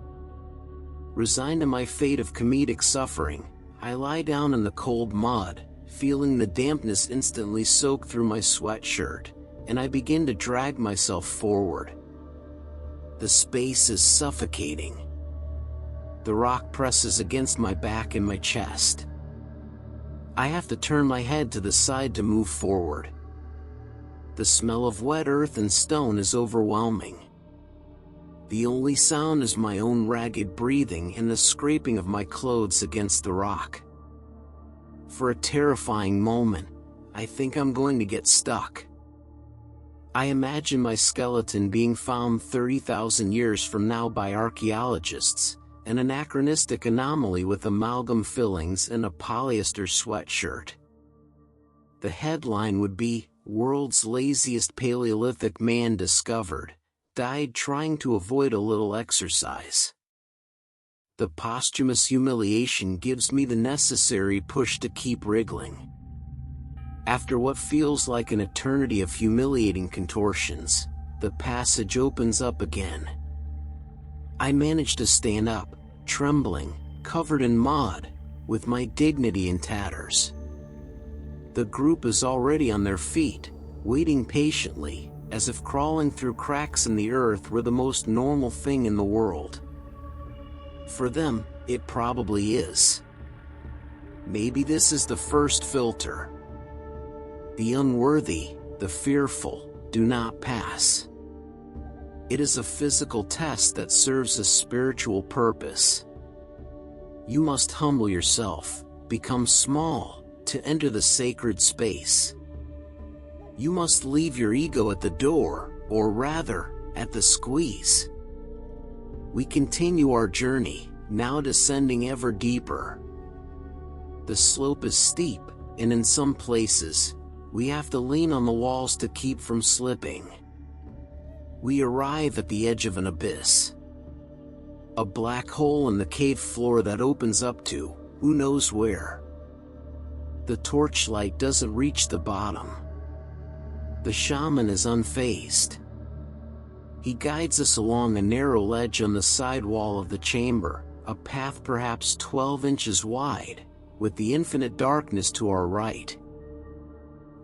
Resigned to my fate of comedic suffering, I lie down in the cold mud, feeling the dampness instantly soak through my sweatshirt, and I begin to drag myself forward. The space is suffocating. The rock presses against my back and my chest. I have to turn my head to the side to move forward. The smell of wet earth and stone is overwhelming. The only sound is my own ragged breathing and the scraping of my clothes against the rock. For a terrifying moment, I think I'm going to get stuck. I imagine my skeleton being found 30,000 years from now by archaeologists, an anachronistic anomaly with amalgam fillings and a polyester sweatshirt. The headline would be, "World's Laziest Paleolithic Man Discovered, Died Trying to Avoid a Little Exercise." The posthumous humiliation gives me the necessary push to keep wriggling. After what feels like an eternity of humiliating contortions, the passage opens up again. I manage to stand up, trembling, covered in mud, with my dignity in tatters. The group is already on their feet, waiting patiently, as if crawling through cracks in the earth were the most normal thing in the world. For them, it probably is. Maybe this is the first filter. The unworthy, the fearful, do not pass. It is a physical test that serves a spiritual purpose. You must humble yourself, become small, to enter the sacred space. You must leave your ego at the door, or rather, at the squeeze. We continue our journey, now descending ever deeper. The slope is steep, and in some places, we have to lean on the walls to keep from slipping. We arrive at the edge of an abyss. A black hole in the cave floor that opens up to, who knows where. The torchlight doesn't reach the bottom. The shaman is unfazed. He guides us along a narrow ledge on the side wall of the chamber, a path perhaps 12 inches wide, with the infinite darkness to our right.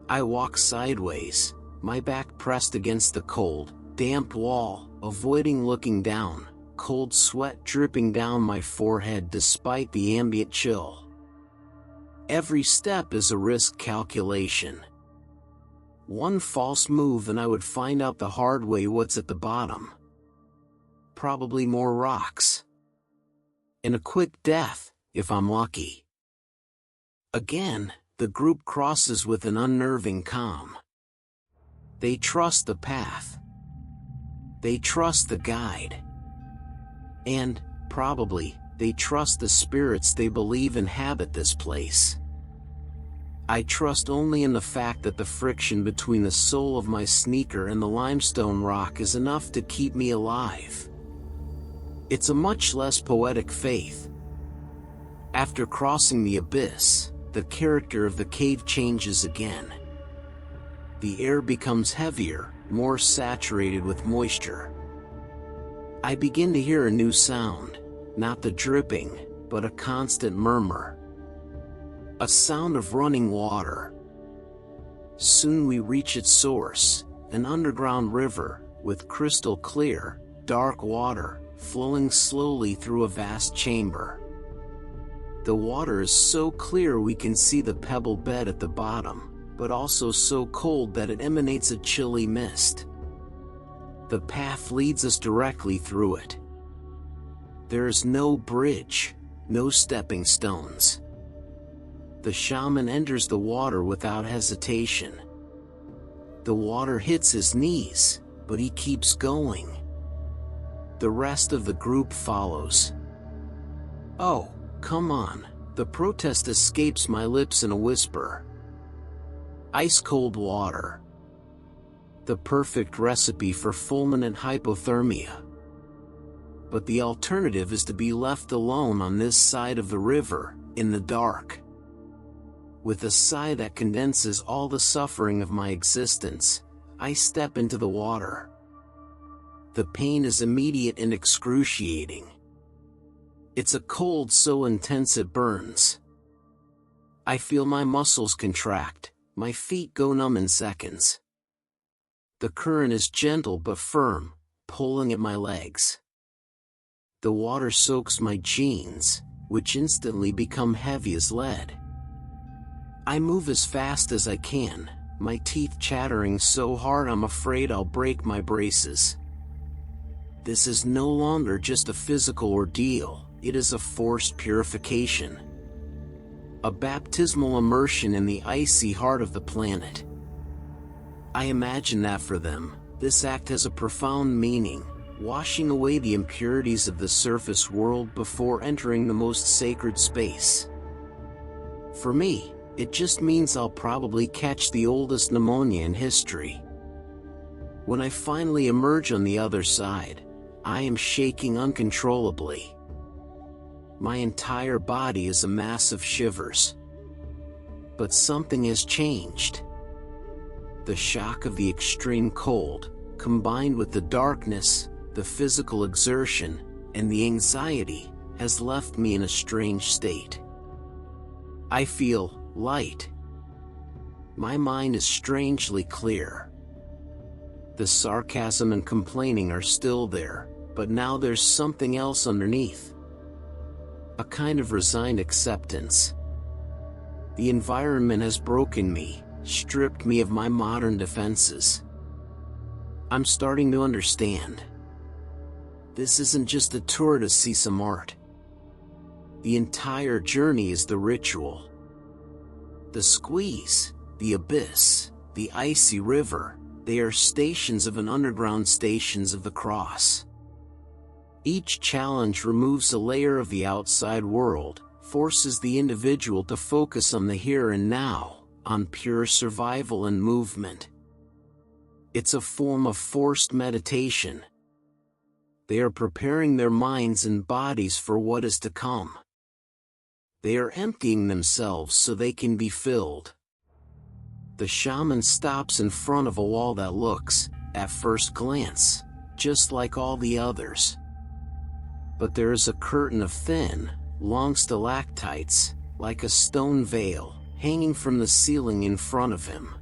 I walk sideways, my back pressed against the cold, damp wall, avoiding looking down, cold sweat dripping down my forehead despite the ambient chill. Every step is a risk calculation. One false move and I would find out the hard way what's at the bottom. Probably more rocks. And a quick death, if I'm lucky. Again, the group crosses with an unnerving calm. They trust the path. They trust the guide. And, probably, they trust the spirits they believe inhabit this place. I trust only in the fact that the friction between the sole of my sneaker and the limestone rock is enough to keep me alive. It's a much less poetic faith. After crossing the abyss, the character of the cave changes again. The air becomes heavier, more saturated with moisture. I begin to hear a new sound, not the dripping, but a constant murmur. A sound of running water. Soon we reach its source, an underground river, with crystal clear, dark water, flowing slowly through a vast chamber. The water is so clear we can see the pebble bed at the bottom, but also so cold that it emanates a chilly mist. The path leads us directly through it. There is no bridge, no stepping stones. The shaman enters the water without hesitation. The water hits his knees, but he keeps going. The rest of the group follows. Oh, come on, the protest escapes my lips in a whisper. Ice-cold water. The perfect recipe for fulminant hypothermia. But the alternative is to be left alone on this side of the river, in the dark. With a sigh that condenses all the suffering of my existence, I step into the water. The pain is immediate and excruciating. It's a cold so intense it burns. I feel my muscles contract, my feet go numb in seconds. The current is gentle but firm, pulling at my legs. The water soaks my jeans, which instantly become heavy as lead. I move as fast as I can, my teeth chattering so hard I'm afraid I'll break my braces. This is no longer just a physical ordeal, it is a forced purification. A baptismal immersion in the icy heart of the planet. I imagine that for them, this act has a profound meaning, washing away the impurities of the surface world before entering the most sacred space. For me, it just means I'll probably catch the oldest pneumonia in history. When I finally emerge on the other side, I am shaking uncontrollably. My entire body is a mass of shivers. But something has changed. The shock of the extreme cold, combined with the darkness, the physical exertion, and the anxiety, has left me in a strange state. I feel light. My mind is strangely clear. The sarcasm and complaining are still there, but now there's something else underneath. A kind of resigned acceptance. The environment has broken me, stripped me of my modern defenses. I'm starting to understand. This isn't just a tour to see some art. The entire journey is the ritual. The squeeze, the abyss, the icy river, they are stations of an underground stations of the cross. Each challenge removes a layer of the outside world, forces the individual to focus on the here and now, on pure survival and movement. It's a form of forced meditation. They are preparing their minds and bodies for what is to come. They are emptying themselves so they can be filled. The shaman stops in front of a wall that looks, at first glance, just like all the others. But there is a curtain of thin, long stalactites, like a stone veil, hanging from the ceiling in front of him.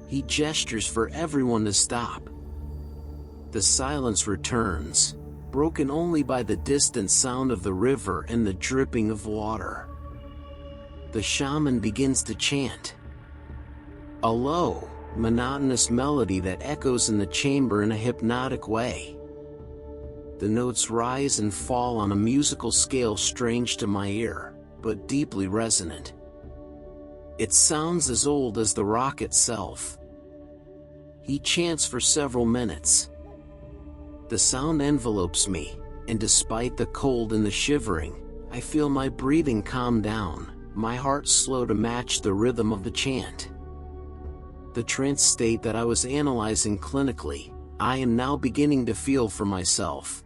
He gestures for everyone to stop. The silence returns, broken only by the distant sound of the river and the dripping of water. The shaman begins to chant. A low, monotonous melody that echoes in the chamber in a hypnotic way. The notes rise and fall on a musical scale strange to my ear, but deeply resonant. It sounds as old as the rock itself. He chants for several minutes. The sound envelopes me, and despite the cold and the shivering, I feel my breathing calm down, my heart slow to match the rhythm of the chant. The trance state that I was analyzing clinically, I am now beginning to feel for myself.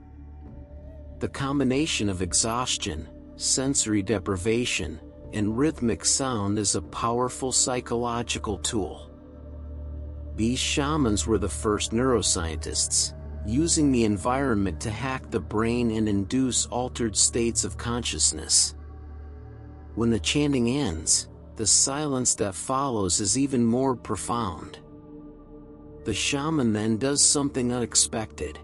The combination of exhaustion, sensory deprivation, and rhythmic sound is a powerful psychological tool. These shamans were the first neuroscientists, using the environment to hack the brain and induce altered states of consciousness. When the chanting ends, the silence that follows is even more profound. The shaman then does something unexpected.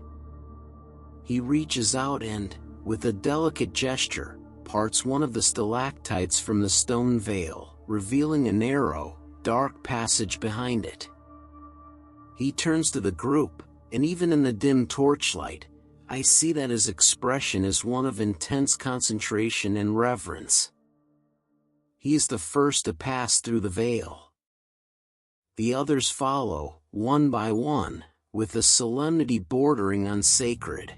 He reaches out and, with a delicate gesture, parts one of the stalactites from the stone veil, revealing a narrow, dark passage behind it. He turns to the group, and even in the dim torchlight, I see that his expression is one of intense concentration and reverence. He is the first to pass through the veil. The others follow, one by one, with a solemnity bordering on sacred.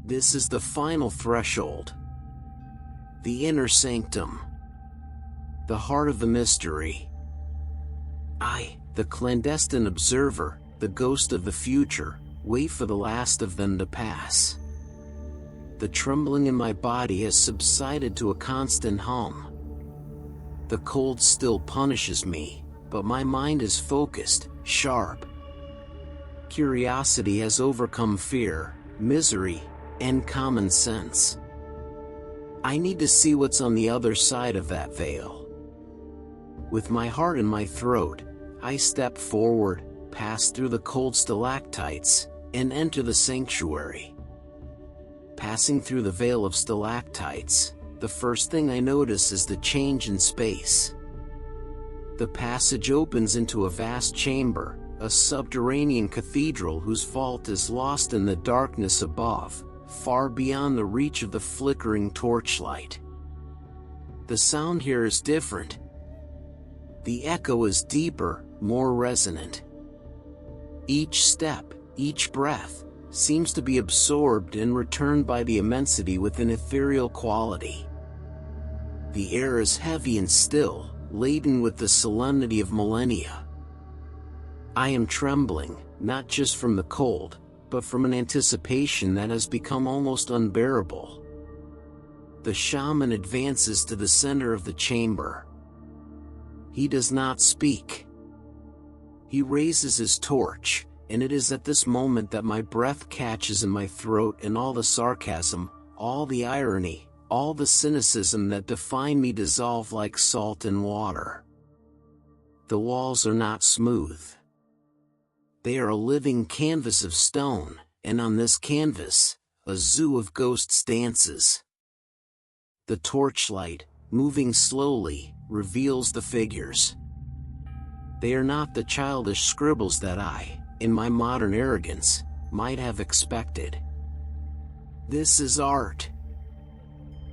This is the final threshold. The inner sanctum. The heart of the mystery. I, the clandestine observer, the ghost of the future, wait for the last of them to pass. The trembling in my body has subsided to a constant hum. The cold still punishes me, but my mind is focused, sharp. Curiosity has overcome fear, misery, and common sense. I need to see what's on the other side of that veil. With my heart in my throat, I step forward, pass through the cold stalactites, and enter the sanctuary. Passing through the veil of stalactites, the first thing I notice is the change in space. The passage opens into a vast chamber, a subterranean cathedral whose vault is lost in the darkness above, far beyond the reach of the flickering torchlight. The sound here is different. The echo is deeper, more resonant. Each step, each breath, seems to be absorbed and returned by the immensity with an ethereal quality. The air is heavy and still, laden with the solemnity of millennia. I am trembling, not just from the cold, but from an anticipation that has become almost unbearable. The shaman advances to the center of the chamber. He does not speak. He raises his torch, and it is at this moment that my breath catches in my throat, and all the sarcasm, all the irony, all the cynicism that define me dissolve like salt in water. The walls are not smooth. They are a living canvas of stone, and on this canvas, a zoo of ghosts dances. The torchlight, moving slowly, reveals the figures. They are not the childish scribbles that I, in my modern arrogance, might have expected. This is art.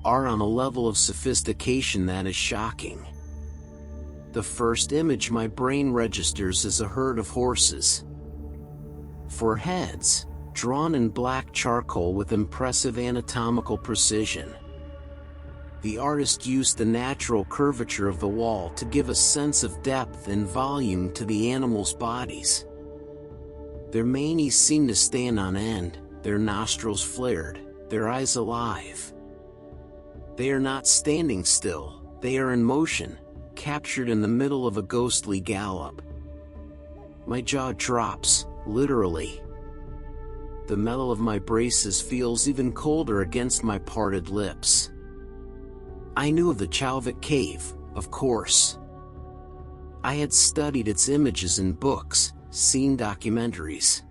Art on a level of sophistication that is shocking. The first image my brain registers is a herd of horses. Four heads, drawn in black charcoal with impressive anatomical precision. The artist used the natural curvature of the wall to give a sense of depth and volume to the animals' bodies. Their manes seem to stand on end, their nostrils flared, their eyes alive. They are not standing still, they are in motion, captured in the middle of a ghostly gallop. My jaw drops, literally. The metal of my braces feels even colder against my parted lips. I knew of the Chalvik Cave, of course. I had studied its images in books, seen documentaries.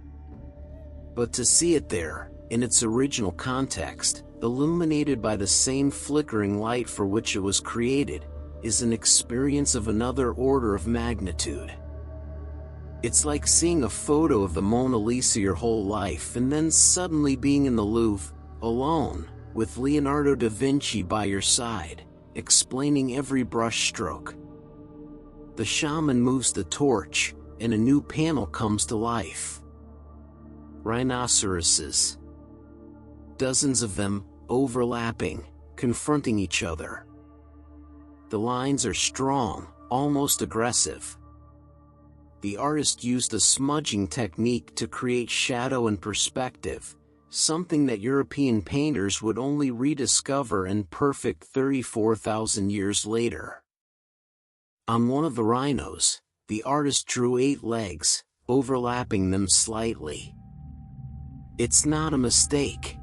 But to see it there, in its original context, illuminated by the same flickering light for which it was created, is an experience of another order of magnitude. It's like seeing a photo of the Mona Lisa your whole life and then suddenly being in the Louvre, alone, with Leonardo da Vinci by your side, explaining every brushstroke. The shaman moves the torch, and a new panel comes to life. Rhinoceroses. Dozens of them, overlapping, confronting each other. The lines are strong, almost aggressive. The artist used a smudging technique to create shadow and perspective, something that European painters would only rediscover in perfect 34,000 years later. On one of the rhinos, the artist drew 8 legs, overlapping them slightly. It's not a mistake.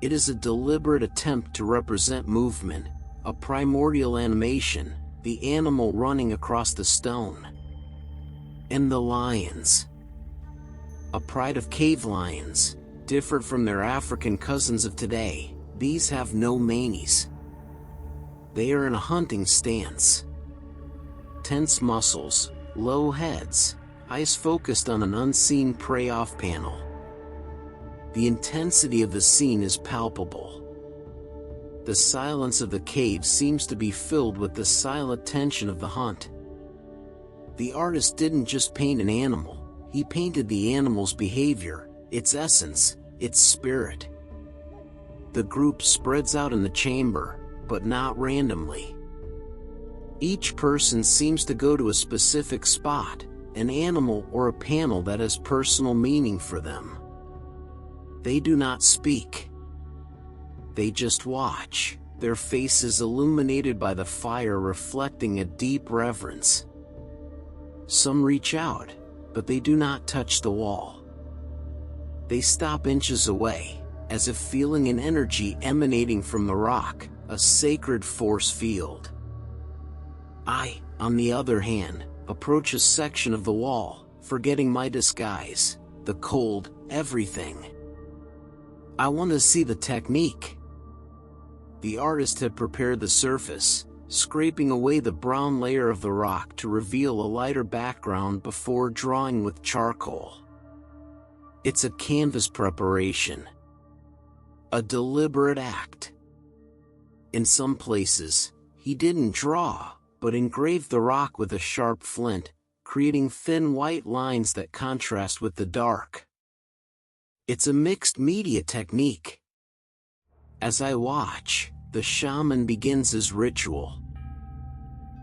It is a deliberate attempt to represent movement, a primordial animation, the animal running across the stone. And the lions. A pride of cave lions. Different from their African cousins of today, these have no manes. They are in a hunting stance. Tense muscles, low heads, eyes focused on an unseen prey off panel. The intensity of the scene is palpable. The silence of the cave seems to be filled with the silent tension of the hunt. The artist didn't just paint an animal, he painted the animal's behavior, its essence, its spirit. The group spreads out in the chamber, but not randomly. Each person seems to go to a specific spot, an animal or a panel that has personal meaning for them. They do not speak. They just watch, their faces illuminated by the fire reflecting a deep reverence. Some reach out, but they do not touch the wall. They stop inches away, as if feeling an energy emanating from the rock, a sacred force field. I, on the other hand, approach a section of the wall, forgetting my disguise, the cold, everything. I want to see the technique. The artist had prepared the surface, scraping away the brown layer of the rock to reveal a lighter background before drawing with charcoal. It's a canvas preparation, a deliberate act. In some places, he didn't draw, but engraved the rock with a sharp flint, creating thin white lines that contrast with the dark. It's a mixed media technique. As I watch, the shaman begins his ritual.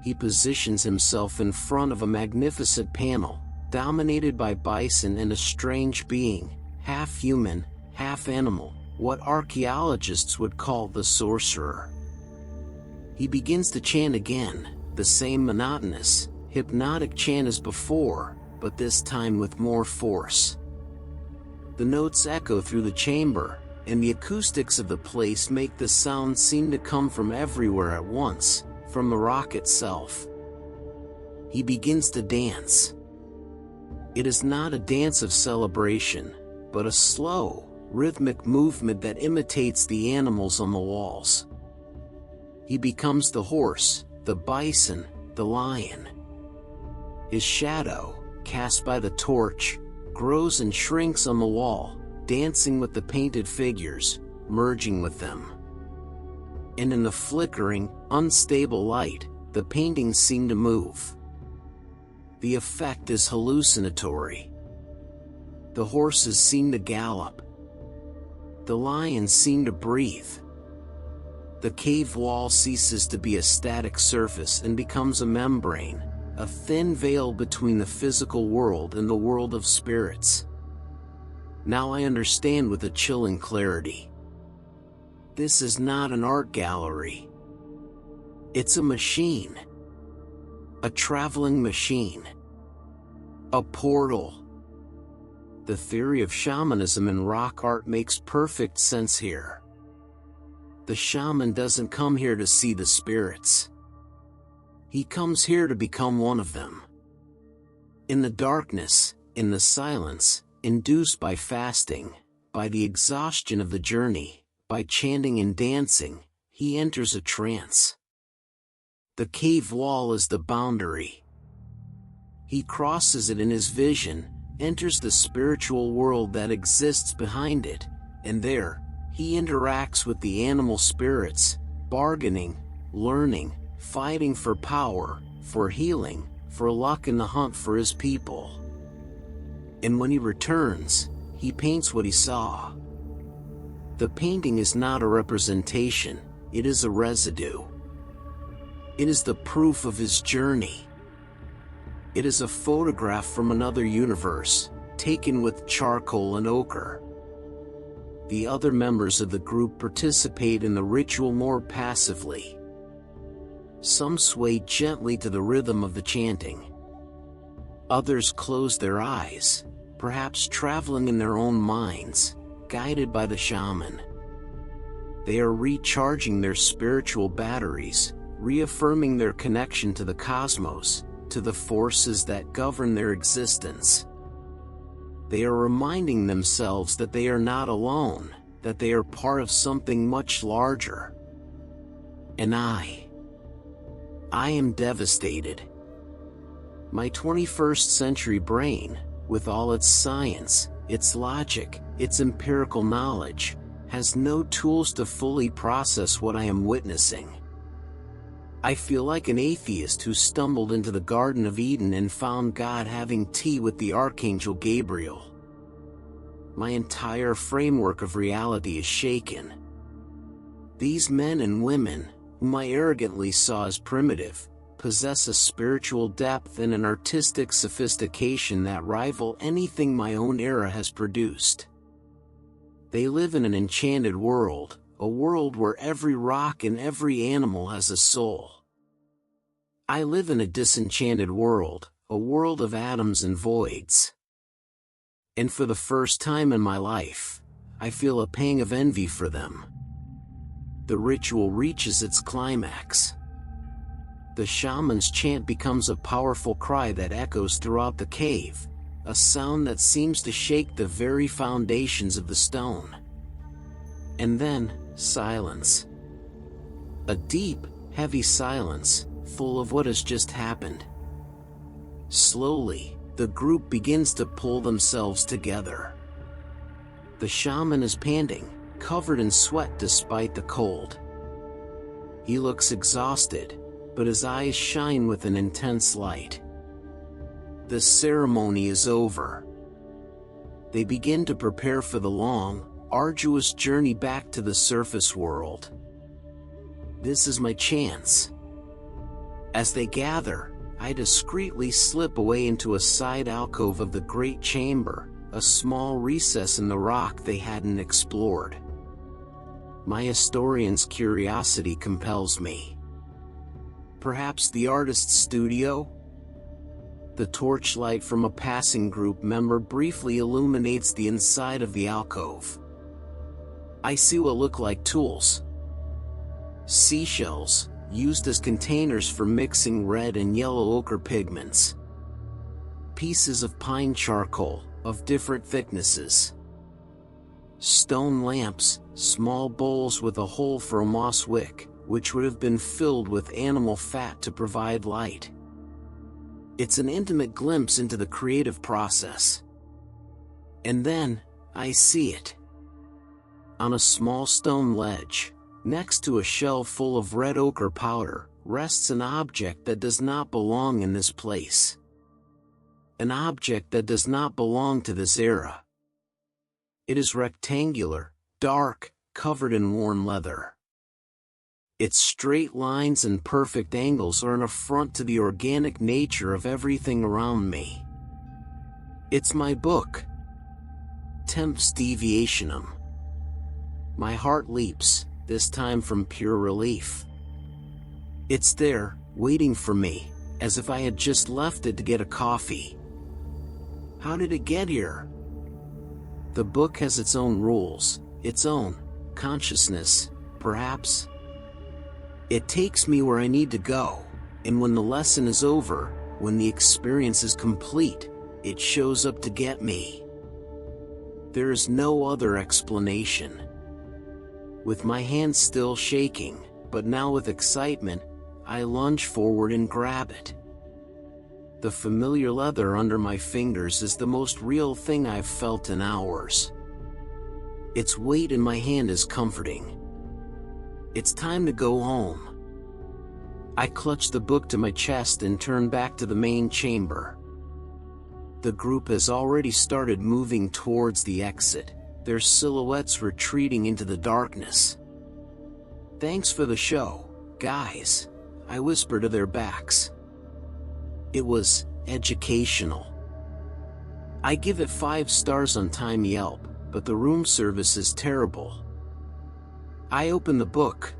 He positions himself in front of a magnificent panel, dominated by bison and a strange being, half human, half animal, what archaeologists would call the sorcerer. He begins to chant again, the same monotonous, hypnotic chant as before, but this time with more force. The notes echo through the chamber, and the acoustics of the place make the sound seem to come from everywhere at once, from the rock itself. He begins to dance. It is not a dance of celebration, but a slow, rhythmic movement that imitates the animals on the walls. He becomes the horse, the bison, the lion. His shadow, cast by the torch, grows and shrinks on the wall, dancing with the painted figures, merging with them. And in the flickering, unstable light, the paintings seem to move. The effect is hallucinatory. The horses seem to gallop. The lions seem to breathe. The cave wall ceases to be a static surface and becomes a membrane, a thin veil between the physical world and the world of spirits. Now I understand with a chilling clarity. This is not an art gallery. It's a machine. A traveling machine. A portal. The theory of shamanism in rock art makes perfect sense here. The shaman doesn't come here to see the spirits. He comes here to become one of them. In the darkness, in the silence, induced by fasting, by the exhaustion of the journey, by chanting and dancing, he enters a trance. The cave wall is the boundary. He crosses it in his vision, enters the spiritual world that exists behind it, and there, he interacts with the animal spirits, bargaining, learning, fighting for power, for healing, for luck in the hunt for his people. And when he returns, he paints what he saw. The painting is not a representation, it is a residue. It is the proof of his journey. It is a photograph from another universe, taken with charcoal and ochre. The other members of the group participate in the ritual more passively. Some sway gently to the rhythm of the chanting. Others close their eyes, perhaps traveling in their own minds, guided by the shaman. They are recharging their spiritual batteries, reaffirming their connection to the cosmos, to the forces that govern their existence. They are reminding themselves that they are not alone, that they are part of something much larger. And I am devastated. My 21st century brain, with all its science, its logic, its empirical knowledge, has no tools to fully process what I am witnessing. I feel like an atheist who stumbled into the Garden of Eden and found God having tea with the Archangel Gabriel. My entire framework of reality is shaken. These men and women, whom I arrogantly saw as primitive, possess a spiritual depth and an artistic sophistication that rival anything my own era has produced. They live in an enchanted world, a world where every rock and every animal has a soul. I live in a disenchanted world, a world of atoms and voids. And for the first time in my life, I feel a pang of envy for them. The ritual reaches its climax. The shaman's chant becomes a powerful cry that echoes throughout the cave, a sound that seems to shake the very foundations of the stone. And then, silence. A deep, heavy silence, full of what has just happened. Slowly, the group begins to pull themselves together. The shaman is panting, covered in sweat despite the cold. He looks exhausted, but his eyes shine with an intense light. The ceremony is over. They begin to prepare for the long, arduous journey back to the surface world. This is my chance. As they gather, I discreetly slip away into a side alcove of the great chamber, a small recess in the rock they hadn't explored. My historian's curiosity compels me. Perhaps the artist's studio? The torchlight from a passing group member briefly illuminates the inside of the alcove. I see what look like tools. Seashells, used as containers for mixing red and yellow ochre pigments. Pieces of pine charcoal, of different thicknesses. Stone lamps, small bowls with a hole for a moss wick, which would have been filled with animal fat to provide light. It's an intimate glimpse into the creative process. And then, I see it. On a small stone ledge, next to a shelf full of red ochre powder, rests an object that does not belong in this place. An object that does not belong to this era. It is rectangular, dark, covered in worn leather. Its straight lines and perfect angles are an affront to the organic nature of everything around me. It's my book. Temps Deviationum. My heart leaps, this time from pure relief. It's there, waiting for me, as if I had just left it to get a coffee. How did it get here? The book has its own rules, its own consciousness, perhaps. It takes me where I need to go, and when the lesson is over, when the experience is complete, it shows up to get me. There is no other explanation. With my hands still shaking, but now with excitement, I lunge forward and grab it. The familiar leather under my fingers is the most real thing I've felt in hours. Its weight in my hand is comforting. It's time to go home. I clutch the book to my chest and turn back to the main chamber. The group has already started moving towards the exit, their silhouettes retreating into the darkness. Thanks for the show, guys, I whisper to their backs. It was educational. I give it 5 stars on Time Yelp, but the room service is terrible. I open the book.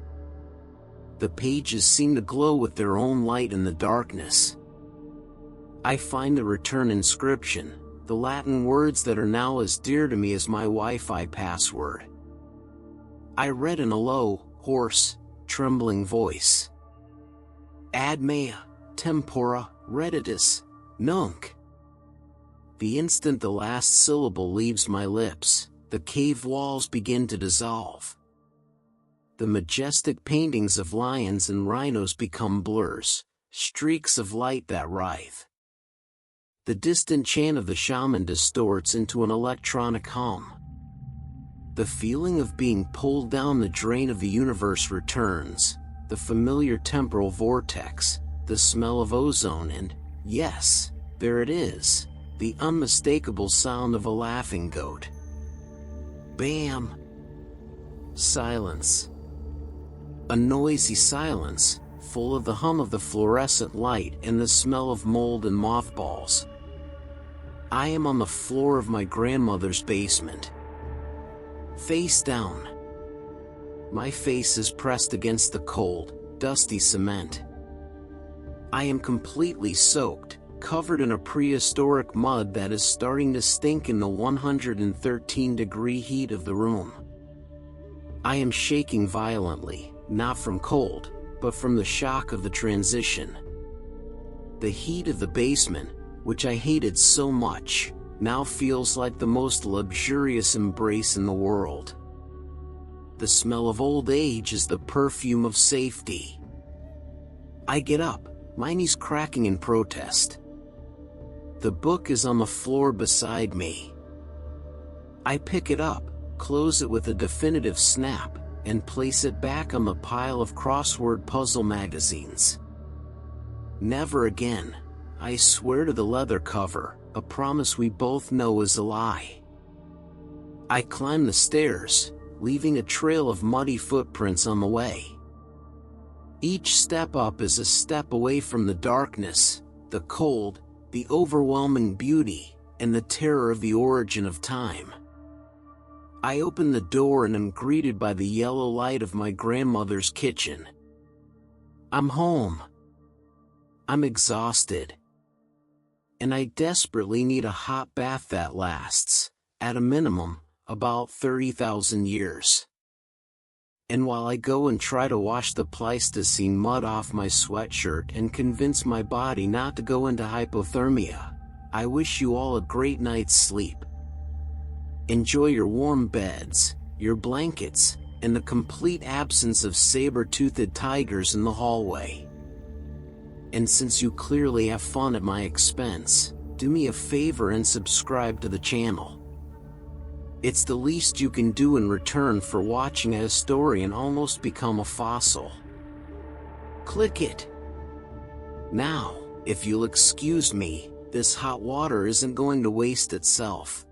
The pages seem to glow with their own light in the darkness. I find the return inscription, the Latin words that are now as dear to me as my Wi-Fi password. I read in a low, hoarse, trembling voice. Ad mea, tempora, redditus, nunc. The instant the last syllable leaves my lips, the cave walls begin to dissolve. The majestic paintings of lions and rhinos become blurs, streaks of light that writhe. The distant chant of the shaman distorts into an electronic hum. The feeling of being pulled down the drain of the universe returns, the familiar temporal vortex, the smell of ozone and, yes, there it is, the unmistakable sound of a laughing goat. Bam! Silence. A noisy silence, full of the hum of the fluorescent light and the smell of mold and mothballs. I am on the floor of my grandmother's basement. Face down. My face is pressed against the cold, dusty cement. I am completely soaked, covered in a prehistoric mud that is starting to stink in the 113-degree heat of the room. I am shaking violently, not from cold, but from the shock of the transition. The heat of the basement, which I hated so much, now feels like the most luxurious embrace in the world. The smell of old age is the perfume of safety. I get up, my knees cracking in protest. The book is on the floor beside me. I pick it up, close it with a definitive snap, and place it back on the pile of crossword puzzle magazines. Never again, I swear to the leather cover, a promise we both know is a lie. I climb the stairs, leaving a trail of muddy footprints on the way. Each step up is a step away from the darkness, the cold, the overwhelming beauty, and the terror of the origin of time. I open the door and am greeted by the yellow light of my grandmother's kitchen. I'm home. I'm exhausted. And I desperately need a hot bath that lasts, at a minimum, about 30,000 years. And while I go and try to wash the Pleistocene mud off my sweatshirt and convince my body not to go into hypothermia, I wish you all a great night's sleep. Enjoy your warm beds, your blankets, and the complete absence of saber-toothed tigers in the hallway. And since you clearly have fun at my expense, do me a favor and subscribe to the channel. It's the least you can do in return for watching a historian almost become a fossil. Click it. Now, if you'll excuse me, this hot water isn't going to waste itself.